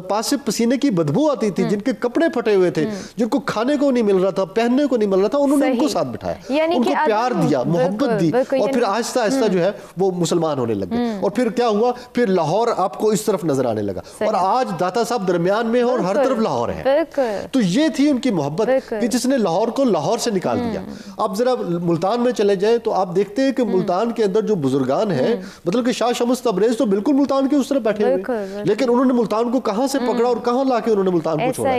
پاس سے پسینے کی بدبو آتی تھی, جن کے کپڑے پھٹے ہوئے تھے, جن کو کھانے کو نہیں مل رہا تھا, پہننے کو نہیں مل رہا تھا, انہوں نے ان کو ساتھ بٹھایا, ان کو پیار دیا, محبت دی, اور پھر آہستہ آہستہ جو ہے وہ مسلمان ہونے لگے. اور پھر کیا ہوا, پھر لاہور آپ کو اس طرف نظر آنے لگا, اور آج داتا صاحب درمیان میں اور ہر طرف لاہور ہے. تو یہ تھی ان کی محبت کہ جس نے لاہور کو لاہور سے نکال دیا. آپ ذرا ملتان میں چلے جائیں تو آپ دیکھتے ہیں کہ ملتان کے اندر جو بزرگان ہیں, مطلب کہ شاہ شمس تبریز تو بالکل ملتان کے اس طرف بیٹھے ہوئے, لیکن انہوں نے ملتان کو کہاں سے پکڑا اور کہاں لا کے انہوں نے ملتان کو چھوڑا.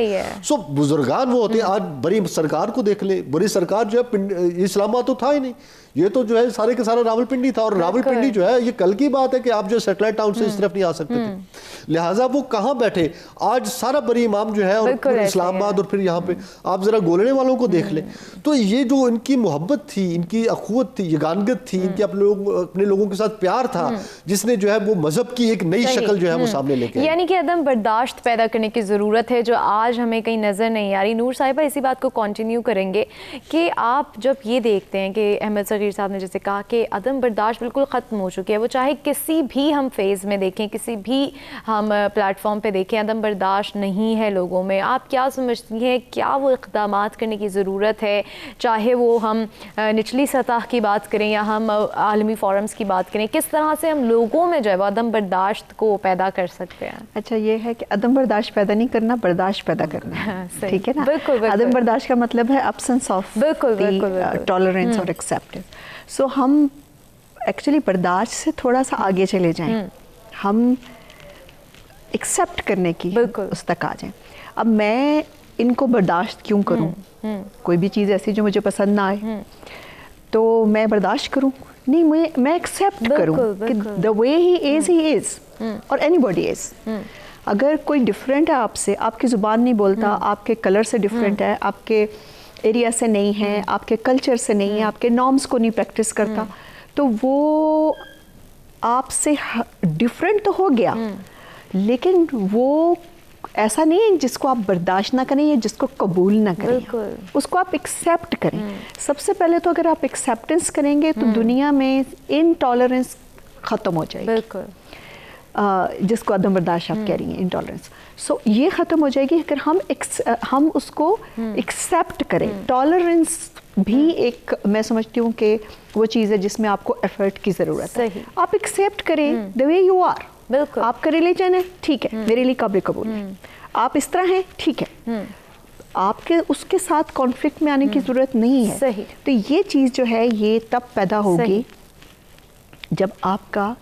سو بزرگان وہ ہوتے ہیں. آج بڑی سرکار کو دیکھ لیں, بڑی سرکار جو ہے اسلام آباد تو تھا ہی نہیں, یہ تو جو ہے سارے کے سارا راول پنڈی تھا, اور راول پنڈی جو ہے یہ کل کی بات ہے کہ آپ جو سیٹلائٹ ٹاؤن سے اس طرف نہیں آ سکتے تھے, لہٰذا وہ کہاں بیٹھے. آج سارا بری امام جو ہے اور پھر اسلام آباد, اور پھر یہاں پہ آپ ذرا گولنے والوں کو دیکھ لیں. تو یہ جو ان کی محبت تھی, ان کی اخوت تھی, یگانگت تھی, ان کے اپنے لوگوں کے ساتھ پیار تھا, جس نے جو ہے وہ مذہب کی ایک نئی شکل جو ہے وہ سامنے لے کے, یعنی کہ عدم برداشت پیدا کرنے کی ضرورت ہے, جو آج ہمیں کہیں نظر نہیں آ رہی. نور صاحبہ اسی بات کو کنٹینیو کریں گے کہ آپ جب یہ دیکھتے ہیں کہ احمد صغیر صاحب نے جیسے کہا کہ عدم برداشت بالکل ختم ہو چکی ہے, وہ چاہے کسی بھی ہم فیز میں دیکھیں, کسی بھی ہم پلیٹ فارم پہ دیکھیں, عدم برداشت نہیں ہے لوگوں میں. آپ کیا سمجھتی ہیں, کیا وہ اقدامات کرنے کی ضرورت ہے, چاہے وہ ہم نچلی سطح کی بات کریں یا ہم عالمی فورمز کی بات کریں, کس طرح سے ہم لوگوں میں جو ہے وہ عدم برداشت کو پیدا کر سکتے ہیں؟ اچھا, یہ ہے کہ عدم برداشت پیدا نہیں کرنا, برداشت پیدا کرنا ہے, ٹھیک ہے نا. عدم برداشت کا مطلب ہے absence of tolerance اور acceptance. سو ہم ایکچولی برداشت سے تھوڑا سا آگے چلے جائیں, ہم ایکسیپٹ کرنے کی اس تک آ جائیں. اب میں ان کو برداشت کیوں کروں, کوئی بھی چیز ایسی جو مجھے پسند نہ آئے تو میں برداشت کروں نہیں, میں ایکسیپٹ کروں کہ the way he is اور anybody is. اگر کوئی ڈفرینٹ ہے آپ سے, آپ کی زبان نہیں بولتا, آپ کے کلر سے ڈفرینٹ ہے, آپ کے ایریا سے نہیں ہے, آپ کے کلچر سے نہیں ہے, آپ کے نارمز کو نہیں پریکٹس کرتا, تو وہ آپ سے ڈفرینٹ تو ہو گیا, لیکن وہ ایسا نہیں ہے جس کو آپ برداشت نہ کریں یا جس کو قبول نہ کریں, اس کو آپ ایکسیپٹ کریں. سب سے پہلے تو اگر آپ ایکسیپٹنس کریں گے تو دنیا میں انٹالرنس ختم ہو جائے گی, جس کو عدم برداشت آپ کہہ رہی ہیں, انٹالرنس. سو یہ ختم ہو جائے گی اگر ہم اس کو ایکسیپٹ کریں. ٹالرنس بھی ایک میں سمجھتی ہوں کہ وہ چیز ہے جس میں آپ کو ایفرٹ کی ضرورت ہے. آپ ایکسیپٹ کریں the way you are. آپ کا ریلیجن ہے, ٹھیک ہے, میرے لیے قابل قبول ہے. آپ اس طرح ہیں, ٹھیک ہے, آپ کے اس کے ساتھ کانفلکٹ میں آنے کی ضرورت نہیں ہے. تو یہ چیز جو ہے یہ تب پیدا ہوگی جب آپ کا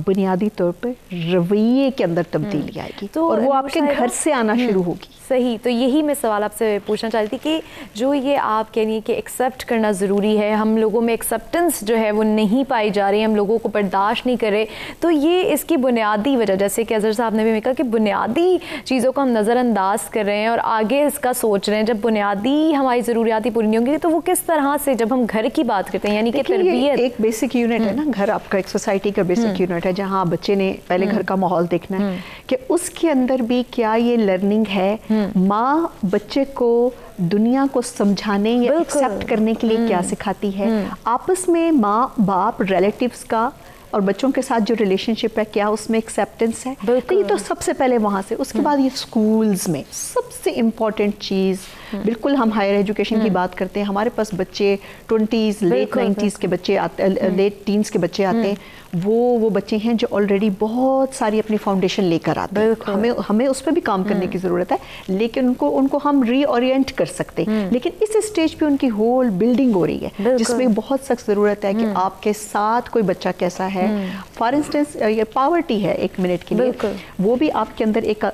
بنیادی طور پہ رویے کے اندر تبدیلی آئے گی, اور وہ آپ کے گھر سے آنا شروع ہوگی. صحیح. تو یہی میں سوال آپ سے پوچھنا چاہتی تھی کہ جو یہ آپ کہہ رہی ہیں کہ ایکسیپٹ کرنا ضروری ہے, ہم لوگوں میں ایکسیپٹنس جو ہے وہ نہیں پائی جا رہی, ہم لوگوں کو برداشت نہیں کر رہے, تو یہ اس کی بنیادی وجہ, جیسے کہ اظہر صاحب نے بھی کہا کہ بنیادی چیزوں کو ہم نظر انداز کر رہے ہیں اور آگے اس کا سوچ رہے ہیں. جب بنیادی ہماری ضروریات پوری نہیں ہوں گی تو وہ کس طرح سے, جب ہم گھر کی بات کرتے ہیں, یعنی کہ تربیت ایک بیسک یونٹ ہے نا, گھر آپ کا ایک سوسائٹی کا بیسک یونٹ ہے, جہاں بچے نے پہلے گھر کا ماحول دیکھنا ہے کہ اس کے اندر بھی کیا یہ لرننگ ہے, ماں بچے کو دنیا کو سمجھانے یا ایکسیپٹ کرنے کے لیے کیا سکھاتی ہے, آپس میں ماں باپ ریلیٹیوز کا اور بچوں کے ساتھ جو ریلیشن شپ ہے کیا اس میں ایکسیپٹنس ہے. تو یہ تو سب سے پہلے وہاں سے, اس کے بعد یہ اسکولز میں سب سے امپورٹنٹ چیز, بالکل ہم ہائر ایجوکیشن کی بات کرتے ہیں, ہمارے پاس بچے 20s لیٹ 90s کے بچے آتے, لیٹ ٹینز کے بچے آتے ہیں, وہ بچے ہیں جو آلریڈی بہت ساری اپنی فاؤنڈیشن لے کر آتے ہیں. ہمیں اس پہ بھی کام کرنے کی ضرورت ہے, لیکن ان کو ہم ری اورینٹ کر سکتے ہیں. لیکن اس اسٹیج پہ ان کی ہول بلڈنگ ہو رہی ہے, جس میں بہت سخت ضرورت ہے کہ آپ کے ساتھ کوئی بچہ کیسا ہے. فار انسٹنس یہ پاورٹی ہے 1 منٹ کے لیے, وہ بھی آپ کے اندر ایک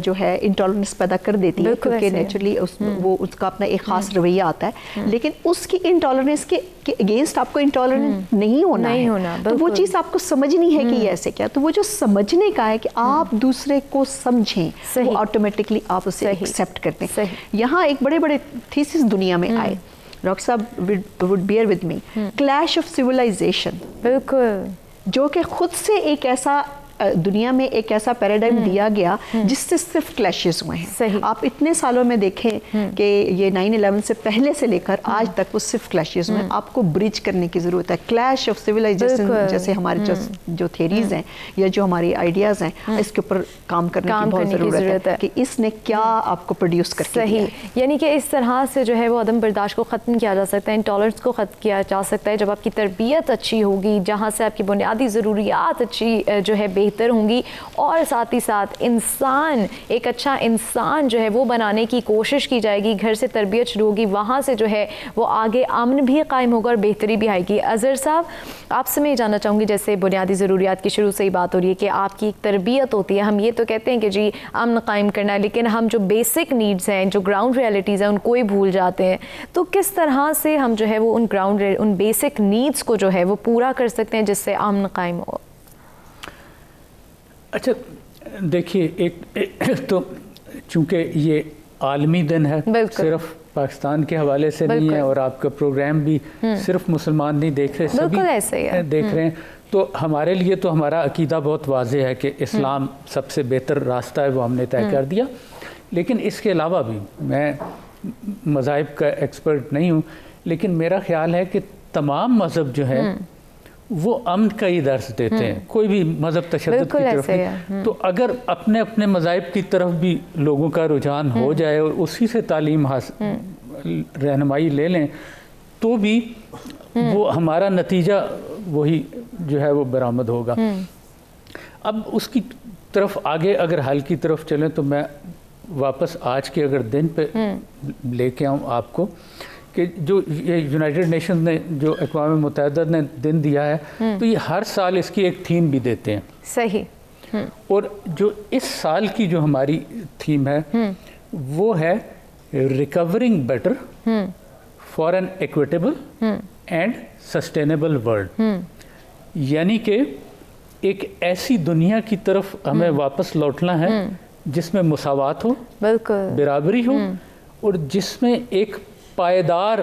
جو ہے انٹالرنس پیدا کر دیتی ہے, کیونکہ نیچرلی وہ اس کا اپنا ایک خاص رویہ آتا ہے، لیکن اس کی انٹالرنس کے اگینسٹ آپ کو انٹالرنٹ نہیں ہونا ہے، تو وہ چیز آپ کو سمجھنی ہے کہ یہ ایسے کیا، تو وہ جو سمجھنے کا ہے کہ آپ دوسرے کو سمجھیں، وہ آٹومیٹکلی آپ اسے ایکسیپٹ کرتے ہیں. یہاں ایک بڑے بڑے تھیسس دنیا میں آئے، ڈاکٹر صاحب would bear with me، clash of civilization, بالکل، جو کہ خود سے ایک ایسا دنیا میں ایک ایسا پیراڈائم دیا گیا جس سے صرف کلیشز ہوئے ہیں. آپ اتنے سالوں میں دیکھیں کہ یہ 9/11 سے پہلے سے لے کر آج تک وہ صرف کلیشز ہوئے ہیں. آپ کو برج کرنے کی ضرورت ہے. کلیش آف سویلائزیشن جیسے ہمارے جو تھیریز ہیں یا جو ہماری آئیڈیاز ہیں، اس کے اوپر کام کرنے کی بہت ضرورت ہے کہ اس نے کیا آپ کو پروڈیوس کر کے دیا ہے. یعنی کہ اس طرح سے جو ہے وہ عدم برداشت کو ختم کیا جا سکتا ہے، انٹالرنس کو ختم کیا جا سکتا ہے جب آپ کی تربیت اچھی ہوگی، جہاں سے آپ کی بنیادی ضروریات اچھی جو ہے بہتر ہوں گی، اور ساتھ ہی ساتھ انسان ایک اچھا انسان جو ہے وہ بنانے کی کوشش کی جائے گی. گھر سے تربیت شروع ہوگی، وہاں سے جو ہے وہ آگے امن بھی قائم ہوگا اور بہتری بھی آئے گی. اظہر صاحب، آپ سے میں یہ جاننا چاہوں گی، جیسے بنیادی ضروریات کی شروع سے ہی بات ہو رہی ہے کہ آپ کی ایک تربیت ہوتی ہے. ہم یہ تو کہتے ہیں کہ جی امن قائم کرنا ہے، لیکن ہم جو بیسک نیڈز ہیں، جو گراؤنڈ ریئلٹیز ہیں، ان کو ہی بھول جاتے ہیں. تو کس طرح سے ہم جو ہے وہ ان بیسک نیڈز کو جو ہے وہ پورا کر سکتے ہیں جس سے امن قائم ہو؟ اچھا دیکھیے، ایک تو چونکہ یہ عالمی دن ہے، صرف پاکستان کے حوالے سے نہیں ہے، اور آپ کا پروگرام بھی صرف مسلمان نہیں دیکھ رہے، سبھی دیکھ رہے ہیں، تو ہمارے لیے تو ہمارا عقیدہ بہت واضح ہے کہ اسلام سب سے بہتر راستہ ہے، وہ ہم نے طے کر دیا. لیکن اس کے علاوہ بھی، میں مذاہب کا ایکسپرٹ نہیں ہوں، لیکن میرا خیال ہے کہ تمام مذہب جو ہے وہ امن کا ہی درس دیتے ہیں، کوئی بھی مذہب تشدد کی طرف نہیں. تو اگر اپنے اپنے مذاہب کی طرف بھی لوگوں کا رجحان ہو جائے اور اسی سے تعلیم رہنمائی لے لیں، تو بھی وہ ہمارا نتیجہ وہی جو ہے وہ برآمد ہوگا. اب اس کی طرف آگے اگر حل کی طرف چلیں تو میں واپس آج کے اگر دن پہ لے کے آؤں آپ کو، کہ جو یہ یونائٹڈ نیشنز نے، جو اقوام متحدہ نے دن دیا ہے، تو یہ ہر سال اس کی ایک تھیم بھی دیتے ہیں. صحیح. اور جو اس سال کی جو ہماری تھیم ہے وہ ہے recovering better for an equitable and sustainable world. یعنی کہ ایک ایسی دنیا کی طرف ہمیں واپس لوٹنا ہے جس میں مساوات ہو، برابری ہو، اور جس میں ایک پائیدار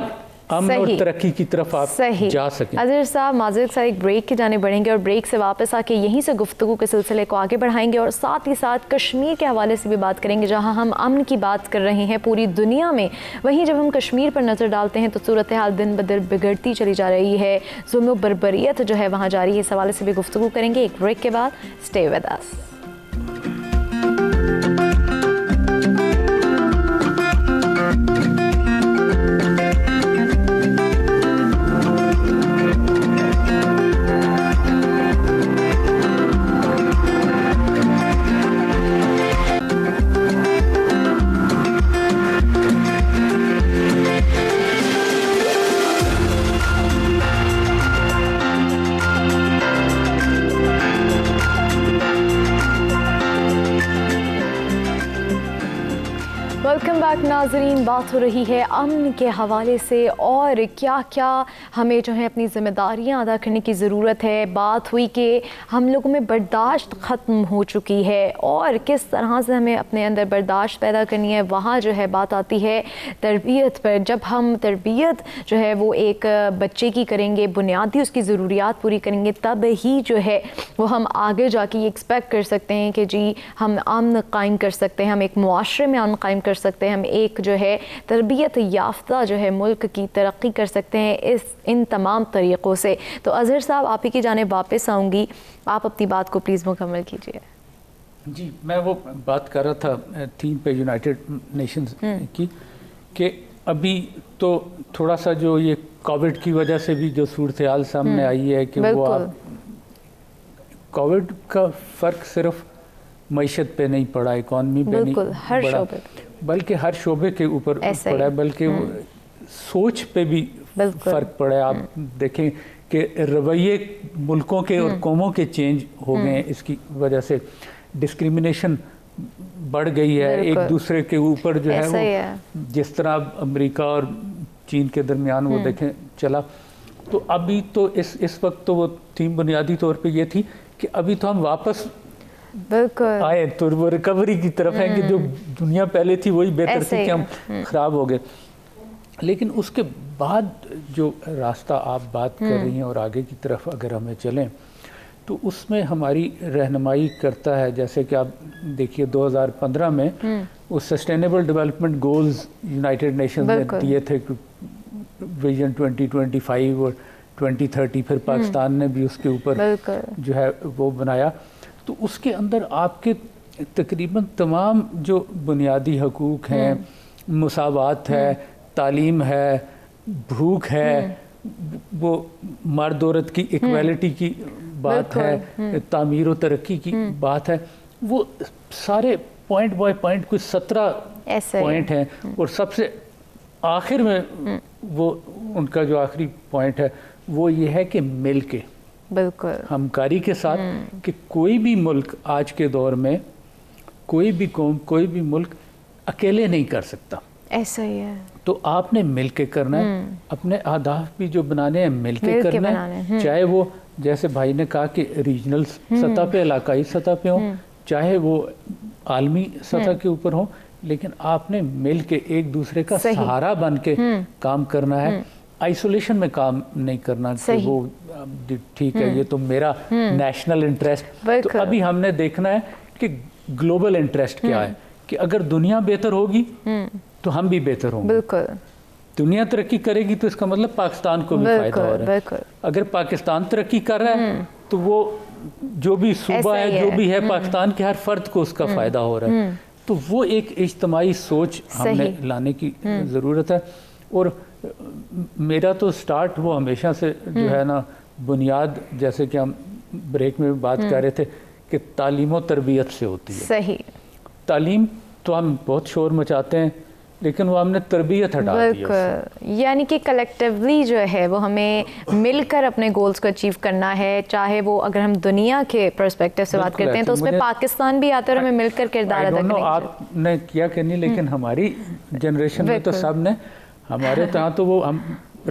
امن اور ترقی کی طرف آپ جا سکیں. اظہر صاحب، معذرت کے ساتھ ایک بریک کی جانے بڑھیں گے، اور بریک سے واپس آ کے یہیں سے گفتگو کے سلسلے کو آگے بڑھائیں گے، اور ساتھ ہی ساتھ کشمیر کے حوالے سے بھی بات کریں گے، جہاں ہم امن کی بات کر رہے ہیں پوری دنیا میں. وہیں جب ہم کشمیر پر نظر ڈالتے ہیں تو صورتحال دن بدن بگڑتی چلی جا رہی ہے، ظلم و بربریت جو ہے وہاں جاری ہے. اس حوالے سے بھی گفتگو کریں گے ایک بریک کے بعد. Stay with us. Welcome back ناظرین. بات ہو رہی ہے امن کے حوالے سے اور کیا کیا ہمیں جو ہے اپنی ذمہ داریاں ادا کرنے کی ضرورت ہے. بات ہوئی کہ ہم لوگوں میں برداشت ختم ہو چکی ہے اور کس طرح سے ہمیں اپنے اندر برداشت پیدا کرنی ہے. وہاں جو ہے بات آتی ہے تربیت پر. جب ہم تربیت جو ہے وہ ایک بچے کی کریں گے، بنیادی اس کی ضروریات پوری کریں گے، تب ہی جو ہے وہ ہم آگے جا کے یہ ایکسپیکٹ کر سکتے ہیں کہ جی ہم امن قائم کر سکتے ہیں، ہم ایک معاشرے میں امن قائم کر سکتے ہیں، ہم ایک جو ہے تربیت یافتہ جو ہے ملک کی ترقی کر سکتے ہیں ان تمام طریقوں سے. تو اظہر صاحب، آپ ہی کی جانب واپس آؤں گی، آپ اپنی بات کو پلیز مکمل کیجیے. جی، میں وہ بات کر رہا تھا تھیم پہ یونائٹڈ نیشنز کی، کہ ابھی تو تھوڑا سا جو یہ کووڈ کی وجہ سے بھی جو صورتحال سامنے آئی ہے کہ وہ کووڈ کا فرق صرف معیشت پہ نہیں پڑا، اکانومی پہ نہیں پڑا، بلکہ ہر شعبے کے اوپر پڑا ہے، بلکہ سوچ پہ بھی فرق پڑا ہے. آپ دیکھیں کہ رویے ملکوں کے اور قوموں کے چینج ہو گئے ہیں. اس کی وجہ سے ڈسکریمنیشن بڑھ گئی ہے ایک دوسرے کے اوپر جو ہے وہ جس طرح امریکہ اور چین کے درمیان وہ دیکھیں چلا. تو ابھی تو اس وقت تو وہ تھیم بنیادی طور پہ یہ تھی کہ ابھی تو ہم واپس آئے تو وہ ریکوری کی طرف ہے کہ جو دنیا پہلے تھی وہی بہتر تھی کہ ہم خراب ہو گئے. لیکن اس کے بعد جو راستہ آپ بات کر رہی ہیں اور آگے کی طرف اگر ہمیں چلیں تو اس میں ہماری رہنمائی کرتا ہے جیسے کہ آپ دیکھیے 2015 میں وہ sustainable development goals United nations نے دیے تھے ویژن 2025 اور 2030 پھر پاکستان نے بھی اس کے اوپر جو ہے وہ بنایا. تو اس کے اندر آپ کے تقریباً تمام جو بنیادی حقوق ہیں مساوات ہے تعلیم ہے بھوک ہے وہ مرد عورت کی ایکویلٹی کی بات ہے تعمیر و ترقی کی بات ہے وہ سارے پوائنٹ بائی پوائنٹ کچھ 17 پوائنٹ ہیں اور سب سے آخر میں وہ ان کا جو آخری پوائنٹ ہے وہ یہ ہے کہ مل کے بالکل ہمکاری کے ساتھ کہ کوئی بھی ملک آج کے دور میں کوئی بھی قوم کوئی بھی ملک اکیلے نہیں کر سکتا. ایسا ہی ہے. تو آپ نے مل کے کرنا ہے اپنے اہداف بھی جو بنانے ہیں مل کے کرنا ہے چاہے وہ جیسے بھائی نے کہا کہ ریجنل سطح پہ علاقائی سطح پہ ہوں چاہے وہ عالمی سطح کے اوپر ہوں لیکن آپ نے مل کے ایک دوسرے کا سہارا بن کے کام کرنا ہے. آئسولیشن میں کام نہیں کرنا کہ وہ ٹھیک ہے یہ تو میرا نیشنل انٹرسٹ. تو ابھی ہم نے دیکھنا ہے کہ گلوبل انٹرسٹ کیا ہے کہ اگر دنیا بہتر ہوگی تو ہم بھی بہتر ہوں گے. بالکل دنیا ترقی کرے گی تو اس کا مطلب پاکستان کو بھی فائدہ ہو رہا ہے. اگر پاکستان ترقی کر رہا ہے تو وہ جو بھی صوبہ ہے جو بھی ہے پاکستان کے ہر فرد کو اس کا فائدہ ہو رہا ہے. تو وہ ایک اجتماعی سوچ ہم نے لانے کی ضرورت ہے. اور میرا تو سٹارٹ وہ ہمیشہ سے جو ہے نا بنیاد جیسے کہ ہم بریک میں بات کر رہے تھے کہ تعلیم و تربیت سے ہوتی ہے. صحیح. تعلیم تو ہم بہت شور مچاتے ہیں لیکن وہ ہم نے تربیت ہٹا دی ہے. یعنی کہ کلیکٹیولی جو ہے وہ ہمیں مل کر اپنے گولز کو اچیو کرنا ہے چاہے وہ اگر ہم دنیا کے پرسپیکٹیو سے بات کرتے ہیں تو اس میں پاکستان بھی آتا ہے اور ہمیں مل کر کردار ادا کرنا ہے. آپ نے کیا کہ نہیں لیکن ہماری جنریشن میں تو سب نے ہمارے تہاں تو وہ ہم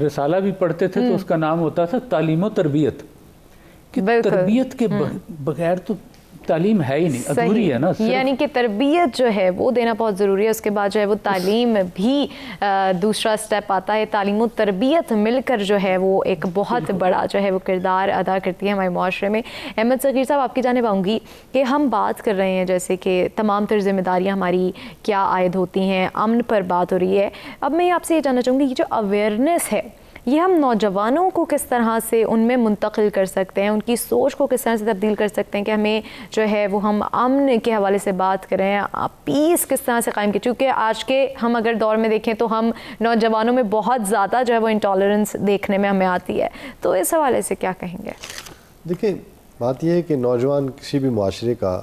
رسالہ بھی پڑھتے تھے تو اس کا نام ہوتا تھا تعلیم و تربیت کہ تربیت کے بغیر تو تعلیم ہے ہی نہیں ادھوری ہے نا. یعنی کہ تربیت جو ہے وہ دینا بہت ضروری ہے. اس کے بعد جو ہے وہ تعلیم بھی دوسرا سٹیپ آتا ہے. تعلیم و تربیت مل کر جو ہے وہ ایک بہت بڑا جو ہے وہ کردار ادا کرتی ہے ہمارے معاشرے میں. احمد صغیر صاحب آپ کی جانب آؤں گی کہ ہم بات کر رہے ہیں جیسے کہ تمام تر ذمہ داریاں ہماری کیا عائد ہوتی ہیں امن پر بات ہو رہی ہے. اب میں آپ سے یہ جاننا چاہوں گی کہ جو اویئرنیس ہے یہ ہم نوجوانوں کو کس طرح سے ان میں منتقل کر سکتے ہیں ان کی سوچ کو کس طرح سے تبدیل کر سکتے ہیں کہ ہمیں جو ہے وہ ہم امن کے حوالے سے بات کریں پیس کس طرح سے قائم کی. چونکہ آج کے ہم اگر دور میں دیکھیں تو ہم نوجوانوں میں بہت زیادہ جو ہے وہ انٹالرنس دیکھنے میں ہمیں آتی ہے. تو اس حوالے سے کیا کہیں گے؟ دیکھیں بات یہ ہے کہ نوجوان کسی بھی معاشرے کا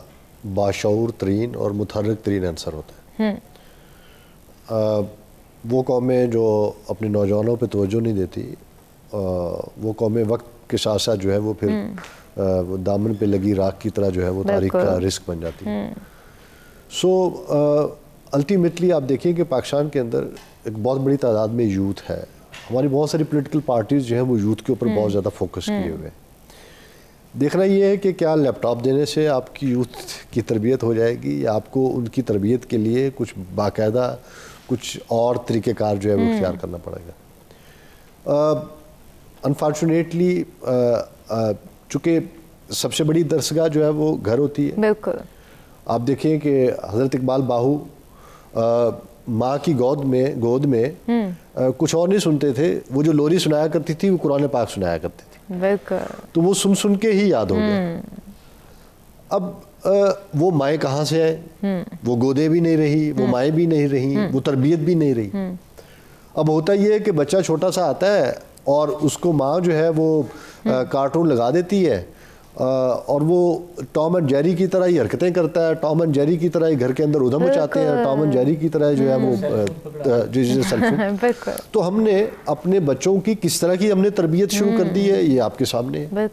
باشعور ترین اور متحرک ترین عنصر ہوتا ہے. وہ قومیں جو اپنے نوجوانوں پہ توجہ نہیں دیتی وہ قومیں وقت کے ساتھ ساتھ جو ہے وہ پھر وہ دامن پہ لگی راکھ کی طرح جو ہے وہ تاریخ کا رزق بن جاتی ہے. سو الٹیمیٹلی آپ دیکھیں کہ پاکستان کے اندر ایک بہت بڑی تعداد میں یوتھ ہے. ہماری بہت ساری پولیٹیکل پارٹیز جو ہیں وہ یوتھ کے اوپر بہت زیادہ فوکس کیے ہوئے ہیں. دیکھنا یہ ہے کہ کیا لیپ ٹاپ دینے سے آپ کی یوتھ کی تربیت ہو جائے گی یا آپ کو ان کی تربیت کے لیے کچھ باقاعدہ کچھ اور طریقہ کار جو ہے وہ اختیار کرنا پڑے گا. انفارچونیٹلی چونکہ سب سے بڑی درسگاہ جو ہے وہ گھر ہوتی ہے. بالکل آپ دیکھیں کہ حضرت اقبال باہو ماں کی گود میں کچھ اور نہیں سنتے تھے. وہ جو لوری سنایا کرتی تھی وہ قرآن پاک سنایا کرتی تھی. بالکل تو وہ سن کے ہی یاد ہو گیا. اب وہ مائیں کہاں سے آئے؟ وہ گودیں بھی نہیں رہی وہ مائیں بھی نہیں رہی وہ تربیت بھی نہیں رہی. اب ہوتا یہ ہے کہ بچہ چھوٹا سا آتا ہے اور اس کو ماں جو ہے وہ کارٹون لگا دیتی ہے اور وہ ٹام اینڈ جیری کی طرح ہی حرکتیں کرتا ہے. ٹام اینڈ جیری کی طرح ہی گھر کے اندر ادھم مچاتے ہیں. ٹام اینڈ جیری کی طرح جو ہے وہ تو ہم نے اپنے بچوں کی کس طرح کی ہم نے تربیت شروع کر دی ہے یہ آپ کے سامنے ہے.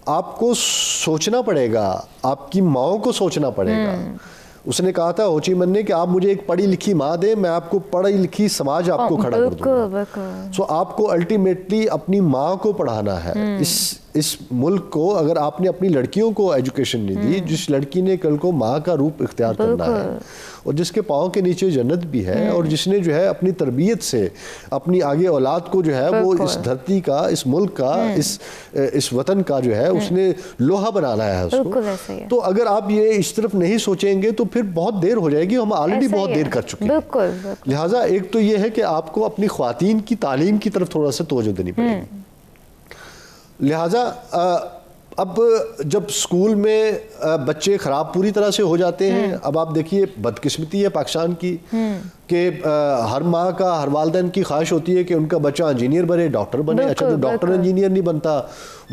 آپ کو سوچنا پڑے گا آپ کی ماؤں کو سوچنا پڑے گا اس نے کہا تھا ہو چی من نے کہ آپ مجھے ایک پڑھی لکھی ماں دیں, میں آپ کو پڑھی لکھی سماج آپ کو کھڑا کر دوں گا. سو آپ کو الٹیمیٹلی اپنی ماں کو پڑھانا ہے. اس ملک کو اگر آپ نے اپنی لڑکیوں کو ایجوکیشن نہیں دی, جس لڑکی نے کل کو ماں کا روپ اختیار کرنا ہے اور جس کے پاؤں کے نیچے جنت بھی ہے, اور جس نے جو ہے اپنی تربیت سے اپنی آگے اولاد کو جو ہے وہ اس دھرتی کا, اس ملک کا, اس وطن کا جو ہے اس نے لوہا بنانا ہے اس کو. تو اگر آپ یہ اس طرف نہیں سوچیں گے تو پھر بہت دیر ہو جائے گی, ہم آلریڈی بہت دیر کر چکے ہیں. لہٰذا ایک تو یہ ہے کہ آپ کو اپنی خواتین کی تعلیم کی طرف تھوڑا سا توجہ دینی پڑے گی. لہٰذا اب جب سکول میں بچے خراب پوری طرح سے ہو جاتے ہیں, اب آپ دیکھیے بدقسمتی ہے پاکستان کی کہ ہر ماں کا, ہر والدین کی خواہش ہوتی ہے کہ ان کا بچہ انجینئر بنے, ڈاکٹر بنے. اچھا جو ڈاکٹر انجینئر نہیں بنتا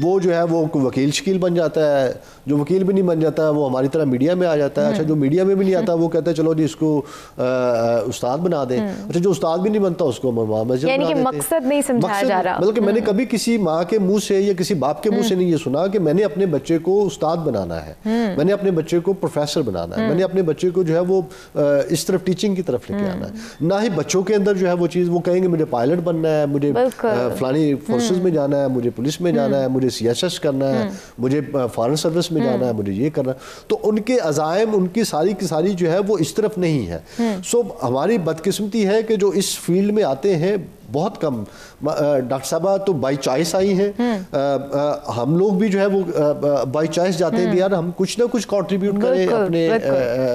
وہ جو ہے وہ وکیل شکیل بن جاتا ہے, جو وکیل بھی نہیں بن جاتا وہ ہماری طرح میڈیا میں آ جاتا ہے. اچھا جو میڈیا میں بھی نہیں آتا وہ کہتا ہے چلو جی اس کو استاد بنا دیں. اچھا جو استاد بھی نہیں بنتا اس کو مسجد بنا دیتے ہیں. مقصد نہیں سمجھایا جا رہا. بلکہ میں نے کبھی کسی ماں کے منہ سے یا کسی باپ کے منہ سے نہیں یہ سنا کہ میں نے اپنے بچے کو استاد بنانا ہے, میں نے اپنے بچے کو پروفیسر بنانا ہے, میں نے اپنے بچے کو جو ہے وہ اس طرف ٹیچنگ کی طرف لے کے آنا ہے. نہ ہی بچوں کے اندر جو ہے وہ چیز, وہ کہیں گے مجھے پائلٹ بننا ہے, مجھے فلانی فورسز میں جانا ہے, مجھے پولیس میں جانا ہے, مجھے سی ایس ایس کرنا ہے, مجھے فارن سروس میں جانا ہے, مجھے یہ کرنا ہے. تو ان کے عزائم, ان کی ساری کی ساری جو ہے وہ اس طرف نہیں ہے. سو ہماری بدقسمتی ہے کہ جو اس فیلڈ میں آتے ہیں بہت کم. ڈاکٹر صاحبہ تو بائی چوائس آئی ہیں, ہم لوگ بھی جو ہے وہ بائی چوائس جاتے ہیں کہ یار ہم کچھ نہ کچھ کنٹریبیوٹ کریں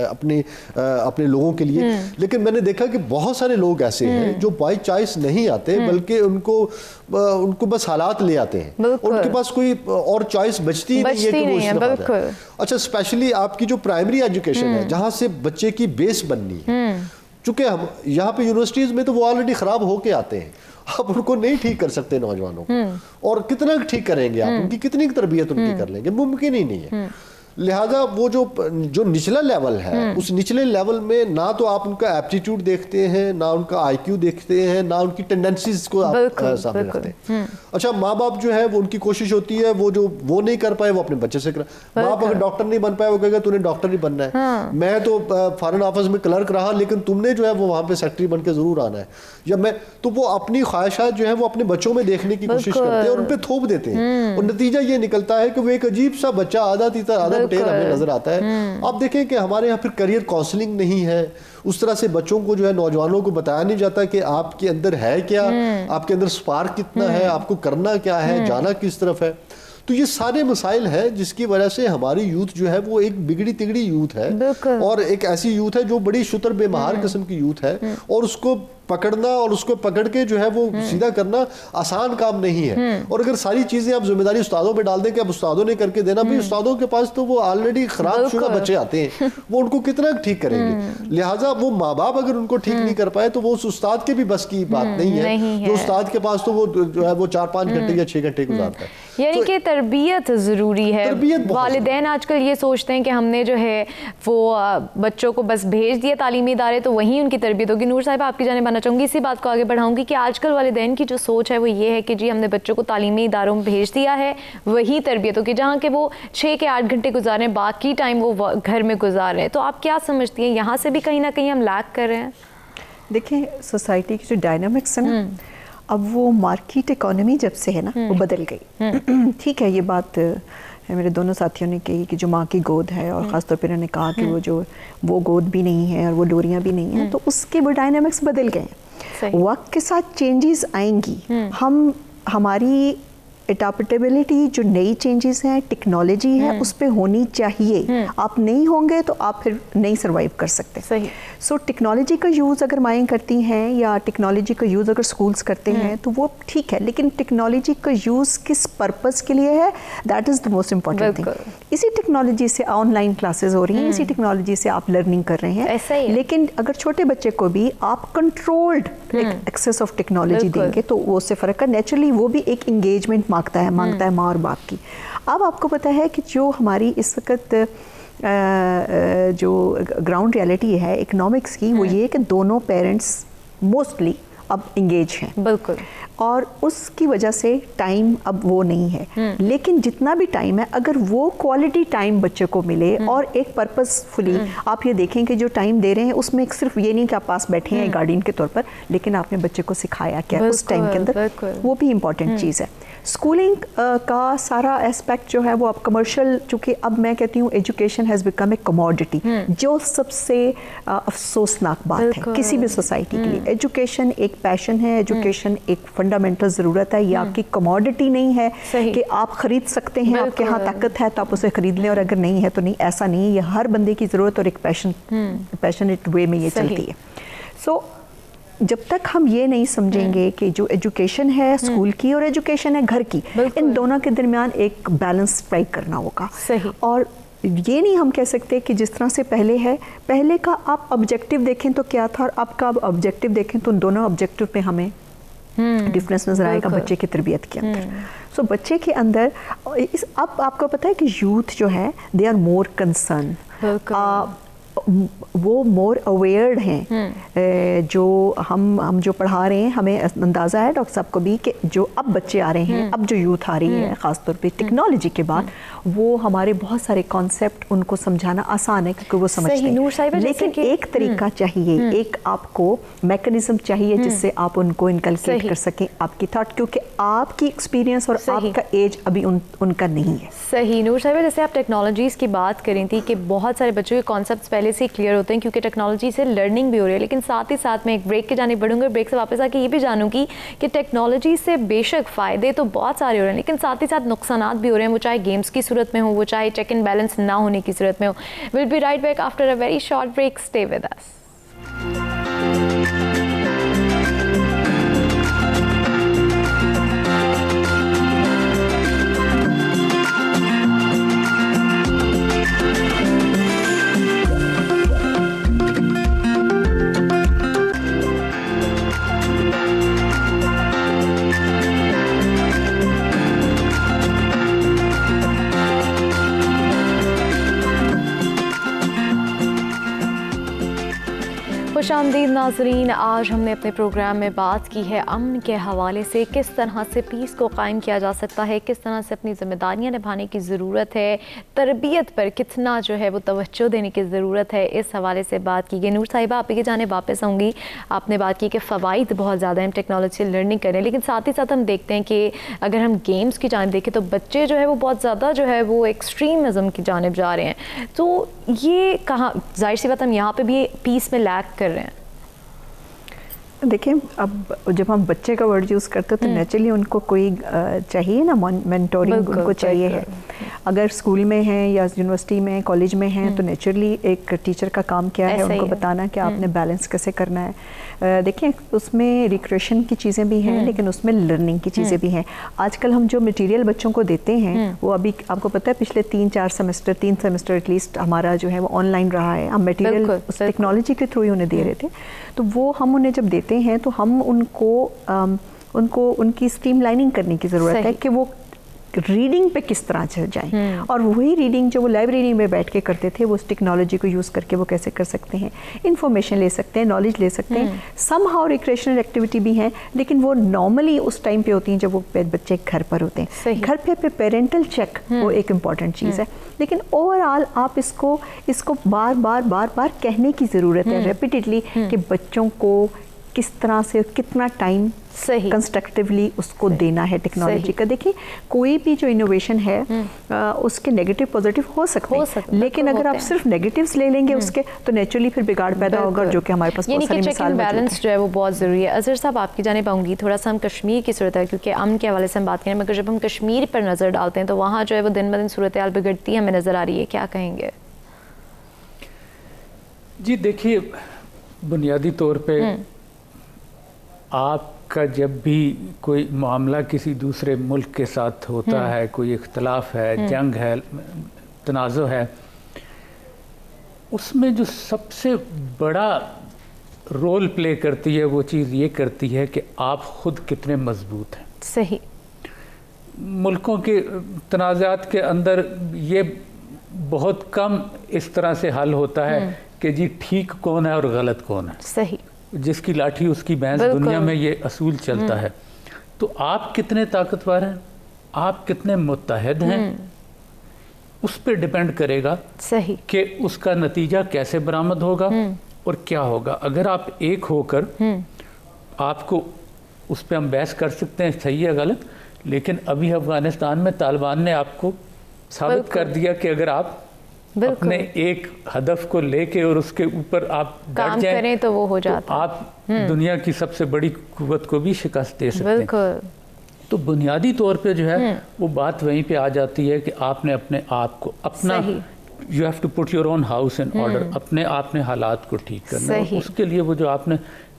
اپنے لوگوں کے لیے. لیکن میں نے دیکھا کہ بہت سارے لوگ ایسے ہیں جو بائی چوائس نہیں آتے, بلکہ ان کو بس حالات لے آتے ہیں, ان کے پاس کوئی اور چوائس بچتی ہی نہیں ہے کہ وہ اس طرف آتا ہے. اچھا اسپیشلی آپ کی جو پرائمری ایجوکیشن ہے جہاں سے بچے کی بیس بننی ہے, چونکہ ہم یہاں پہ یونیورسٹیز میں تو وہ آلریڈی خراب ہو کے آتے ہیں, آپ ان کو نہیں ٹھیک کر سکتے نوجوانوں کو, اور کتنا ٹھیک کریں گے آپ, ان کی کتنی تربیت ان کی کر لیں گے, ممکن ہی نہیں ہے. لہٰذا وہ جو نچلا لیول ہے, اس نچلے لیول میں نہ تو آپ ان کا ایپٹیٹیوڈ دیکھتے ہیں, نہ ان کا آئی کیو دیکھتے ہیں, نہ ان کی ٹینڈنسیز کو آپ سامنے رکھتے ہیں. اچھا ماں باپ جو ہے وہ ان کی کوشش ہوتی ہے وہ جو وہ نہیں کر پائے وہ اپنے بچے سے کرا. ماں باپ اگر ڈاکٹر نہیں بن پائے وہ کہے گا تو نے ڈاکٹر نہیں بننا ہے, میں تو فارن آفس میں کلرک رہا لیکن تم نے جو ہے وہ وہاں پہ سیکرٹری بن کے ضرور آنا ہے, یا میں تو وہ اپنی خواہشات جو ہے وہ اپنے بچوں میں دیکھنے کی کوشش کرتے ہیں اور ان پہ تھوپ دیتے ہیں, اور نتیجہ یہ نکلتا ہے کہ وہ ایک عجیب سا بچہ آدھا تیتا آدھا بٹیر ہمیں نظر آتا ہے. آپ دیکھیں کہ ہمارے یہاں پھر کریئر کاؤنسلنگ نہیں ہے, اس طرح سے بچوں کو جو ہے نوجوانوں کو بتایا نہیں جاتا کہ آپ کے اندر ہے کیا, آپ کے اندر سپارک کتنا ہے, آپ کو کرنا کیا ہے, جانا کس طرف ہے. تو یہ سارے مسائل ہیں جس کی وجہ سے ہماری یوتھ جو ہے وہ ایک بگڑی تگڑی یوتھ ہے, اور ایک ایسی یوتھ ہے جو بڑی شتر بے مہار قسم کی یوتھ ہے, اور اس کو پکڑنا اور اس کو پکڑ کے جو ہے وہ سیدھا کرنا آسان کام نہیں ہے. اور اگر ساری چیزیں آپ ذمہ داری استادوں پہ ڈال دیں کہ اب استادوں نے کر کے دینا, بھی استادوں کے پاس تو وہ آلریڈی خراب شدہ بچے آتے ہیں, وہ ان کو کتنا ٹھیک کریں گے. لہٰذا وہ ماں باپ اگر ان کو ٹھیک نہیں کر پائے تو وہ اس استاد کے بھی بس کی بات نہیں ہے, جو استاد کے پاس تو وہ جو ہے وہ 4-5 گھنٹے یا 6 گھنٹے گزارتا ہے. یعنی کہ تربیت ضروری ہے. والدین آج کل یہ سوچتے ہیں کہ ہم نے جو ہے وہ بچوں کو بس بھیج دیا تعلیمی ادارے تو وہیں ان کی تربیت ہوگی. نور صاحب آپ کی جانب آنا چاہوں گی, اسی بات کو آگے بڑھاؤں گی کہ آج کل والدین کی جو سوچ ہے وہ یہ ہے کہ جی ہم نے بچوں کو تعلیمی اداروں میں بھیج دیا ہے, وہی تربیت ہوگی, جہاں کہ وہ 6 کے 8 گھنٹے گزاریں, باقی ٹائم وہ گھر میں گزار رہے ہیں. تو آپ کیا سمجھتی ہیں یہاں سے بھی کہیں نہ کہیں ہم لیک کر رہے ہیں؟ دیکھیں سوسائٹی کی جو ڈائنامکس ہے نا, اب وہ مارکیٹ اکانومی جب سے ہے نا وہ بدل گئی. ٹھیک ہے یہ بات میرے دونوں ساتھیوں نے کہی کہ جو ماں کی گود ہے, اور خاص طور پہ انہوں نے کہا کہ وہ گود بھی نہیں ہے اور وہ ڈوریاں بھی نہیں ہیں, تو اس کے وہ ڈائنامکس بدل گئے ہیں. وقت کے ساتھ چینجز آئیں گی, ہماری اڈاپٹیبلٹی جو نئی چینجز ہیں, ٹیکنالوجی ہے, اس پہ ہونی چاہیے. آپ نہیں ہوں گے تو آپ پھر نہیں سروائیو کر سکتے. سو ٹیکنالوجی کا یوز اگر مائیں کرتی ہیں یا ٹیکنالوجی کا یوز اگر سکولز کرتے ہیں تو وہ ٹھیک ہے, لیکن ٹیکنالوجی کا یوز کس پرپز کے لیے ہے, that is the most important thing. اسی ٹیکنالوجی سے آن لائن کلاسز ہو رہی ہیں, اسی ٹیکنالوجی سے آپ لرننگ کر رہے ہیں, لیکن اگر چھوٹے بچے کو بھی آپ کنٹرولڈ ایکسیس آف ٹیکنالوجی دیں گے تو وہ اس سے فرق ہے. نیچرلی وہ بھی ایک انگیجمنٹ مانگتا ہے ماں اور باپ کی. اب آپ کو پتہ ہے کہ جو ہماری اس وقت جو گراؤنڈ ریالٹی ہے اکنامکس کی, وہ یہ کہ دونوں پیرنٹس موسٹلی اب انگیج ہیں. بالکل. اور اس کی وجہ سے ٹائم اب وہ نہیں ہے. لیکن جتنا بھی ٹائم ہے اگر وہ کوالٹی ٹائم بچے کو ملے اور ایک پرپز فلی آپ یہ دیکھیں کہ جو ٹائم دے رہے ہیں اس میں صرف یہ نہیں کہ آپ پاس بیٹھے ہیں گارڈین کے طور پر, لیکن آپ نے بچے کو سکھایا کیا اس ٹائم کے اندر, وہ بھی امپورٹنٹ چیز ہے. اسکولنگ کا سارا اسپیکٹ جو ہے وہ اب کمرشل, چونکہ اب میں کہتی ہوں education has become a commodity, جو سب سے افسوسناک بات ہے کسی بھی سوسائٹی کے لیے. ایجوکیشن ایک پیشن ہے, ایجوکیشن ایک فنڈامنٹل ضرورت ہے, یہ آپ کی کموڈٹی نہیں ہے کہ آپ خرید سکتے ہیں, آپ کے ہاں طاقت ہے تو آپ اسے خرید لیں اور اگر نہیں ہے تو نہیں, ایسا نہیں ہے. یہ ہر بندے کی ضرورت اور ایک پیشنیٹ وے میں یہ چلتی ہے. سو جب تک ہم یہ نہیں سمجھیں گے کہ جو ایجوکیشن ہے اسکول کی اور ایجوکیشن ہے گھر کی, ان دونوں کے درمیان ایک بیلنس اسٹرائک کرنا ہوگا. اور یہ نہیں ہم کہہ سکتے کہ جس طرح سے پہلے ہے, پہلے کا آپ آبجیکٹیو دیکھیں تو کیا تھا اور اب کا آبجیکٹیو دیکھیں تو ان دونوں آبجیکٹیو پہ ہمیں ڈفرینس نظر آئے گا بچے کی تربیت کے اندر. سو بچے کے اندر اب آپ کو پتہ ہے کہ یوتھ جو ہے دے آر مور کنسرن, وہ مور اویئرڈ ہیں. جو ہم جو پڑھا رہے ہیں ہمیں اندازہ ہے ڈاکٹر صاحب کو بھی کہ جو اب بچے آ رہے ہیں, اب جو یوتھ آ رہی ہے خاص طور پہ ٹیکنالوجی کے بعد, وہ ہمارے بہت سارے کانسیپٹ ان کو سمجھانا آسان ہے کیونکہ وہ سمجھتے ہیں. لیکن ایک طریقہ چاہیے, ایک آپ کو میکنزم چاہیے جس سے آپ ان کو انکلکیٹ کر سکیں آپ کی تھاٹ, کیونکہ آپ کی ایکسپیرینس اور آپ کا ایج ابھی ان کا نہیں ہے. صحیح. نور صاحبہ جیسے آپ ٹیکنالوجیز کی بات کریں تھی کہ بہت سارے بچوں کے کانسیپٹس پہلے سے کلیئر ہوتے ہیں کیونکہ ٹیکنالوجی سے لرننگ بھی ہو رہی ہے, لیکن ساتھ ہی ساتھ میں ایک بریک کے جانب بڑھوں گے. بریک سے واپس آ کے یہ بھی جانوں گی کہ ٹیکنالوجی سے بے شک فائدے تو بہت سارے ہو رہے ہیں, لیکن ساتھ ہی ساتھ نقصانات بھی ہو رہے ہیں, وہ چاہے گیمز کی صورت میں ہو, وہ چاہے چیک اینڈ بیلنس نہ ہونے کی صورت میں ہو. We'll be right back after a very short break. Stay with us. خوش آمدید ناظرین. آج ہم نے اپنے پروگرام میں بات کی ہے امن کے حوالے سے, کس طرح سے پیس کو قائم کیا جا سکتا ہے, کس طرح سے اپنی ذمہ داریاں نبھانے کی ضرورت ہے, تربیت پر کتنا جو ہے وہ توجہ دینے کی ضرورت ہے, اس حوالے سے بات کی گئی. نور صاحبہ آپ کی جانب واپس آؤں گی. آپ نے بات کی کہ فوائد بہت زیادہ ہیں ٹیکنالوجی سے لرننگ کریں, لیکن ساتھ ہی ساتھ ہم دیکھتے ہیں کہ اگر ہم گیمز کی جانب دیکھیں تو بچے جو ہے وہ بہت زیادہ جو ہے وہ ایکسٹریمزم کی جانب جا رہے ہیں. تو یہ کہاں, ظاہر سی بات ہم یہاں پہ بھی پیس میں لیک کر رہے ہیں. دیکھیں اب جب ہم بچے کا ورڈ یوز کرتے تو نیچرلی ان کو کوئی چاہیے نا, مینٹورنگ ان کو چاہیے ہے. اگر اسکول میں ہیں یا یونیورسٹی میں کالج میں ہیں تو نیچرلی ایک ٹیچر کا کام کیا ہے ان کو بتانا کہ آپ نے بیلنس کیسے کرنا ہے. دیکھیں اس میں ریکریشن کی چیزیں بھی ہیں لیکن اس میں لرننگ کی چیزیں بھی ہیں. آج کل ہم جو مٹیریل بچوں کو دیتے ہیں وہ ابھی آپ کو پتہ ہے پچھلے 3 سیمسٹر ایٹ لیسٹ ہمارا جو ہے وہ آن لائن رہا ہے. ہم مٹیریل اس ٹیکنالوجی کے تھرو ہی انہیں دے رہے تھے, تو وہ ہم انہیں جب دیتے ہیں تو ہم ان کو ان کی اسٹریم لائننگ کرنے کی ضرورت ہے کہ وہ ریڈنگ پہ کس طرح چل جائیں, اور وہی ریڈنگ جو وہ لائبریری میں بیٹھ کے کرتے تھے وہ اس ٹیکنالوجی کو یوز کر کے وہ کیسے کر سکتے ہیں, انفارمیشن لے سکتے ہیں, نالج لے سکتے ہیں. سم ہاؤ ریکریشنل ایکٹیویٹی بھی ہیں لیکن وہ نارملی اس ٹائم پہ ہوتی ہیں جب وہ بچے گھر پر ہوتے ہیں. گھر پہ پیرنٹل چیک وہ ایک امپورٹنٹ چیز ہے, لیکن اوور آل آپ اس کو بار کہنے کی ضرورت ہے ریپیٹیڈلی کہ بچوں کو کس طرح سے کتنا ٹائم کنسٹرکٹیولی اس کو دینا ہے ٹیکنالوجی کا. دیکھیں کوئی بھی جو انوویشن ہے اس کے نیگیٹو پازیٹیو ہو سکتے ہیں, لیکن اگر آپ صرف نیگیٹیوز لے لیں گے اس کے تو نیچرلی پھر بگاڑ پیدا ہوگا, جو کہ ہمارے پاس بہت ساری مثال موجود ہے. بیلنس جو ہے وہ بہت ضروری ہے. اظہر صاحب آپ کی جانب آؤں گی. تھوڑا سا ہم کشمیر کی صورت ہے کیونکہ امن کے حوالے سے ہم بات کریں, مگر جب ہم کشمیر پر نظر ڈالتے ہیں تو وہاں جو ہے وہ دن بدن صورتحال بگڑتی ہمیں نظر آ رہی ہے, کیا کہیں گے؟ جی دیکھیے, بنیادی طور پہ آپ کا جب بھی کوئی معاملہ کسی دوسرے ملک کے ساتھ ہوتا ہے, کوئی اختلاف ہے, جنگ ہے, تنازع ہے, اس میں جو سب سے بڑا رول پلے کرتی ہے وہ چیز یہ کرتی ہے کہ آپ خود کتنے مضبوط ہیں. صحیح. ملکوں کے تنازعات کے اندر یہ بہت کم اس طرح سے حل ہوتا ہے کہ جی ٹھیک کون ہے اور غلط کون ہے. صحیح. جس کی لاٹھی اس کی بھینس، دنیا میں یہ اصول چلتا ہے. تو آپ کتنے طاقتور ہیں، آپ کتنے متحد ہیں، اس پہ ڈیپینڈ کرے گا صحیح کہ اس کا نتیجہ کیسے برآمد ہوگا اور کیا ہوگا. اگر آپ ایک ہو کر، آپ کو اس پہ ہم بحث کر سکتے ہیں صحیح ہے غلط، لیکن ابھی افغانستان میں طالبان نے آپ کو ثابت کر دیا کہ اگر آپ اپنے ایک ہدف کو لے کے اور اس کے اوپر آپ ڈٹ جائیں کریں تو وہ ہو جاتا، آپ دنیا کی سب سے بڑی قوت کو بھی شکست دے سکتے ہیں. تو بنیادی طور پہ جو ہے وہ بات وہیں پہ آ جاتی ہے کہ آپ نے اپنے آپ کو اپنا you have to put your own house in order, اپنے آپ نے حالات کو ٹھیک کرنا. اس کے لیے وہ جو آپ نے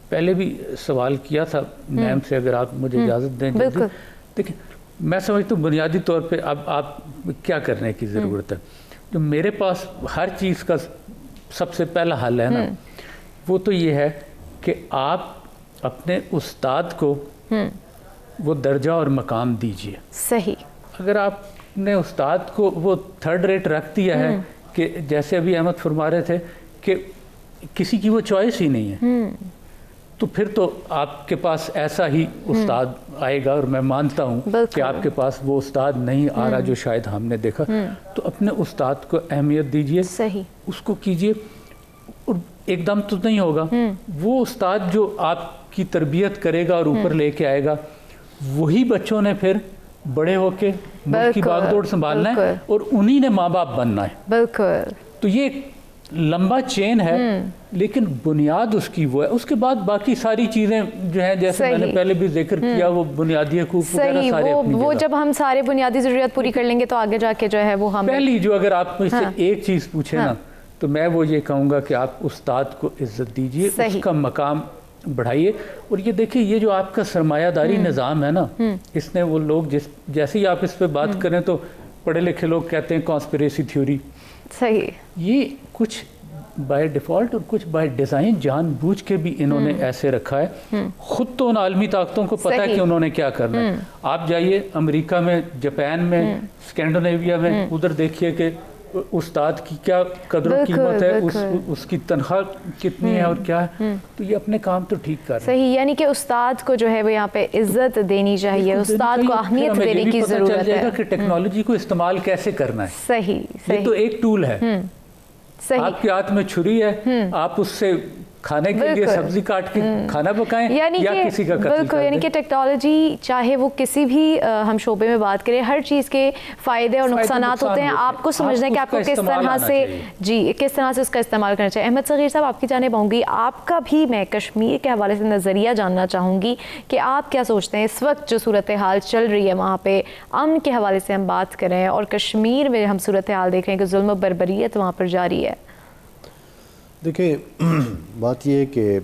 پہلے بھی سوال کیا تھا میم سے، اگر آپ مجھے اجازت دیں. دیکھیں میں سمجھتا ہوں بنیادی طور پہ اب آپ کیا کرنے کی ضرورت ہے. جو میرے پاس ہر چیز کا سب سے پہلا حل ہے نا، وہ تو یہ ہے کہ آپ اپنے استاد کو وہ درجہ اور مقام دیجئے. صحیح. اگر آپ نے استاد کو وہ تھرڈ ریٹ رکھ دیا ہے کہ جیسے ابھی احمد فرما رہے تھے کہ کسی کی وہ چوائس ہی نہیں ہے، تو پھر تو آپ کے پاس ایسا ہی استاد آئے گا. اور میں مانتا ہوں کہ آپ کے پاس وہ استاد نہیں آ رہا جو شاید ہم نے دیکھا. تو اپنے استاد کو اہمیت دیجئے، اس کو کیجئے. اور ایک دم تو نہیں ہوگا، وہ استاد جو آپ کی تربیت کرے گا اور اوپر لے کے آئے گا، وہی بچوں نے پھر بڑے ہو کے ملک کی باغ دوڑ سنبھالنا ہے اور انہی نے ماں باپ بننا ہے. بالکل. تو یہ ایک لمبا چین ہے، لیکن بنیاد اس کی وہ ہے. اس کے بعد باقی ساری چیزیں جو ہیں جیسے میں نے پہلے بھی ذکر کیا، وہ بنیادی حقوق وغیرہ سارے اپنی جگہ. وہ جب ہم سارے بنیادی ضروریات پوری کر لیں گے تو آگے جا کے جو ہے وہ ہم پہلی جو اگر آپ مجھ سے ایک چیز پوچھیں نا، تو میں وہ یہ کہوں گا کہ آپ استاد کو عزت دیجئے، اس کا مقام بڑھائیے. اور یہ دیکھیں یہ جو آپ کا سرمایہ داری نظام ہے نا، اس نے وہ لوگ جیسے ہی آپ اس پہ بات کریں تو پڑھے لکھے لوگ کہتے ہیں کانسپریسی تھیوری. صحیح. یہ کچھ بائی ڈیفالٹ اور کچھ بائی ڈیزائن جان بوجھ کے بھی انہوں نے ایسے رکھا ہے. خود تو ان عالمی طاقتوں کو پتہ ہے کہ انہوں نے کیا کرنا ہے. آپ جائیے امریکہ میں، جاپان میں، اسکینڈینیویا میں، ادھر دیکھیے کہ استاد کی کیا قدر و قیمت ہے، اس کی تنخواہ کتنی ہے اور کیا ہے. تو یہ اپنے کام تو ٹھیک کر رہے ہیں. صحیح. یعنی کہ استاد کو جو ہے وہ یہاں پہ عزت دینی چاہیے، استاد کو اہمیت دینے کی ضرورت ہے. کہ ٹیکنالوجی کو استعمال کیسے کرنا ہے. صحیح. یہ تو ایک ٹول ہے. آپ کے ہاتھ میں چھری ہے، آپ اس سے کھانے کے لیے سبزی کاٹ کے کھانا پکائیں یا کسی کا قتل بالکل. یعنی کہ ٹیکنالوجی چاہے وہ کسی بھی ہم شعبے میں بات کریں، ہر چیز کے فائدے اور نقصانات ہوتے ہیں. آپ کو سمجھنا ہے کہ آپ کو کس طرح سے کس طرح سے اس کا استعمال کرنا چاہیے. احمد صغیر صاحب آپ کی جانب آؤں گی. آپ کا بھی میں کشمیر کے حوالے سے نظریہ جاننا چاہوں گی کہ آپ کیا سوچتے ہیں اس وقت جو صورتحال چل رہی ہے وہاں پہ امن کے حوالے سے ہم بات کریں اور کشمیر میں ہم صورتحال دیکھ رہے ہیں کہ ظلم و بربریت وہاں پر جاری ہے. دیکھیں بات یہ ہے کہ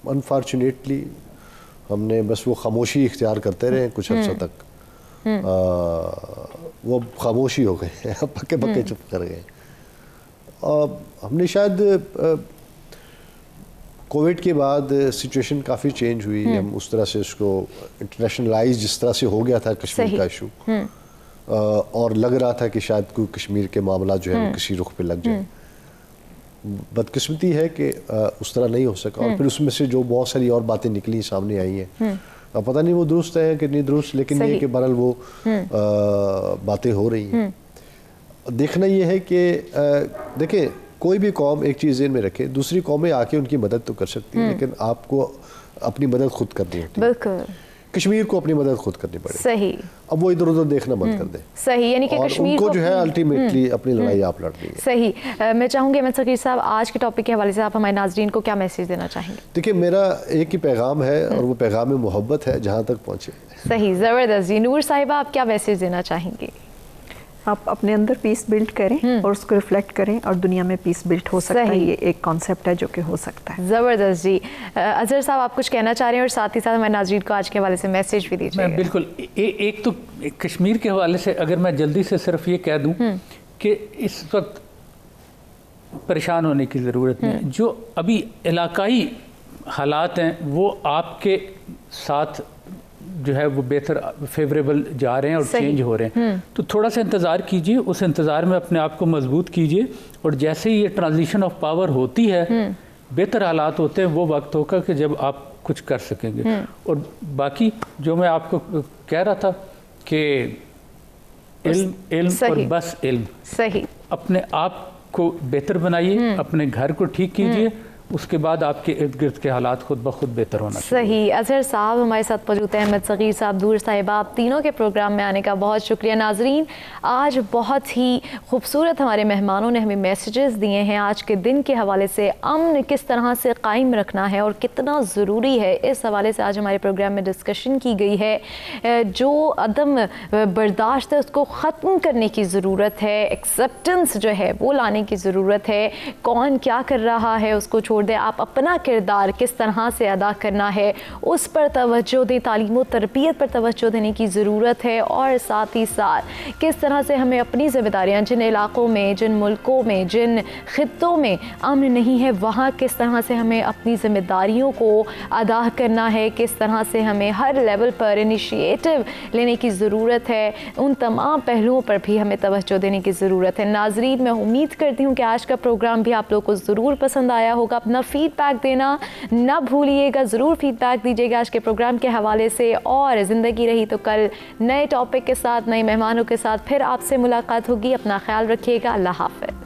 انفارچونیٹلی ہم نے بس وہ خاموشی اختیار کرتے رہے کچھ عرصہ تک. وہ خاموشی ہو گئے، پکے پکے چپ کر گئے. ہم نے شاید کووڈ کے بعد سچویشن کافی چینج ہوئی. ہم اس طرح سے اس کو انٹرنیشنلائز جس طرح سے ہو گیا تھا کشمیر کا ایشو، اور لگ رہا تھا کہ شاید کوئی کشمیر کے معاملات جو ہے کسی رخ پہ لگ جائے. بدقسمتی ہے کہ اس طرح نہیں ہو سکا. اور پھر اس میں سے جو بہت ساری اور باتیں نکلی سامنے آئی ہیں، پتہ نہیں وہ درست ہیں کہ نہیں درست، لیکن یہ کہ بہرحال وہ باتیں ہو رہی ہیں. دیکھنا یہ ہے کہ دیکھیں کوئی بھی قوم ایک چیز ذہن میں رکھے، دوسری قومیں آ کے ان کی مدد تو کر سکتی ہیں، لیکن آپ کو اپنی مدد خود کرنی ہوتی ہے. بالکل. کشمیر کو اپنی مدد خود کرنی پڑے. صحیح. اب وہ ادھر ادھر دیکھنا بند کر دیں. صحیح. یعنی کہ کشمیر کو جو ہے الٹیمیٹلی اپنی لڑائی آپ لڑ رہی ہیں. صحیح. میں چاہوں گی احمد صغیر صاحب آج کے ٹاپک کے حوالے سے آپ ہمارے ناظرین کو کیا میسیج دینا چاہیں گے؟ دیکھیں میرا ایک ہی پیغام ہے اور وہ پیغام محبت ہے جہاں تک پہنچے. صحیح. زبردست جی. نور صاحبہ آپ کیا میسیج دینا چاہیں گے؟ آپ اپنے اندر پیس بلڈ کریں اور اس کو ریفلیکٹ کریں اور دنیا میں پیس بلڈ ہو سکتا ہے. یہ ایک کانسیپٹ ہے جو کہ ہو سکتا ہے. زبردست جی. اظہر صاحب آپ کچھ کہنا چاہ رہے ہیں اور ساتھ ہی ساتھ ہمارے ناظرین کو آج کے حوالے سے میسیج بھی دیجیے. میں بالکل ایک تو کشمیر کے حوالے سے اگر میں جلدی سے صرف یہ کہہ دوں کہ اس وقت پریشان ہونے کی ضرورت نہیں. جو ابھی علاقائی حالات ہیں وہ آپ کے ساتھ جو ہے وہ بہتر فیوریبل جا رہے ہیں اور چینج ہو رہے ہیں. تو تھوڑا سا انتظار کیجئے، اس انتظار میں اپنے آپ کو مضبوط کیجئے، اور جیسے ہی یہ ٹرانزیشن آف پاور ہوتی ہے بہتر حالات ہوتے ہیں وہ وقت ہوگا کہ جب آپ کچھ کر سکیں گے. اور باقی جو میں آپ کو کہہ رہا تھا کہ علم اور بس علم. صحیح. اپنے آپ کو بہتر بنائیے, اپنے گھر کو ٹھیک کیجیے, اس کے بعد آپ کے ارد گرد کے حالات خود بخود بہتر ہونا چاہیے. صحیح. اظہر صاحب ہمارے ساتھ موجود ہیں, احمد صغیر صاحب, دور صاحبہ, آپ تینوں کے پروگرام میں آنے کا بہت شکریہ. ناظرین, آج بہت ہی خوبصورت ہمارے مہمانوں نے ہمیں میسیجز دیے ہیں آج کے دن کے حوالے سے. امن کس طرح سے قائم رکھنا ہے اور کتنا ضروری ہے, اس حوالے سے آج ہمارے پروگرام میں ڈسکشن کی گئی ہے. جو عدم برداشت ہے اس کو ختم کرنے کی ضرورت ہے, ایکسیپٹنس جو ہے وہ لانے کی ضرورت ہے. کون کیا کر رہا ہے اس کو چھوڑ دیں, آپ اپنا کردار کس طرح سے ادا کرنا ہے اس پر توجہ دیں. تعلیم و تربیت پر توجہ دینے کی ضرورت ہے, اور ساتھ ہی ساتھ کس طرح سے ہمیں اپنی ذمہ داریاں, جن علاقوں میں, جن ملکوں میں, جن خطوں میں امن نہیں ہے, وہاں کس طرح سے ہمیں اپنی ذمہ داریوں کو ادا کرنا ہے, کس طرح سے ہمیں ہر لیول پر انیشیٹو لینے کی ضرورت ہے. ان تمام پہلوؤں پر بھی ہمیں توجہ دینے کی ضرورت ہے. ناظرین, میں امید کرتی ہوں کہ آج کا پروگرام بھی آپ لوگوں کو ضرور پسند آیا ہوگا. اپنا فیڈ بیک دینا نہ بھولیے گا, ضرور فیڈ بیک دیجیے گا آج کے پروگرام کے حوالے سے. اور زندگی رہی تو کل نئے ٹاپک کے ساتھ, نئے مہمانوں کے ساتھ پھر آپ سے ملاقات ہوگی. اپنا خیال رکھیے گا. اللہ حافظ.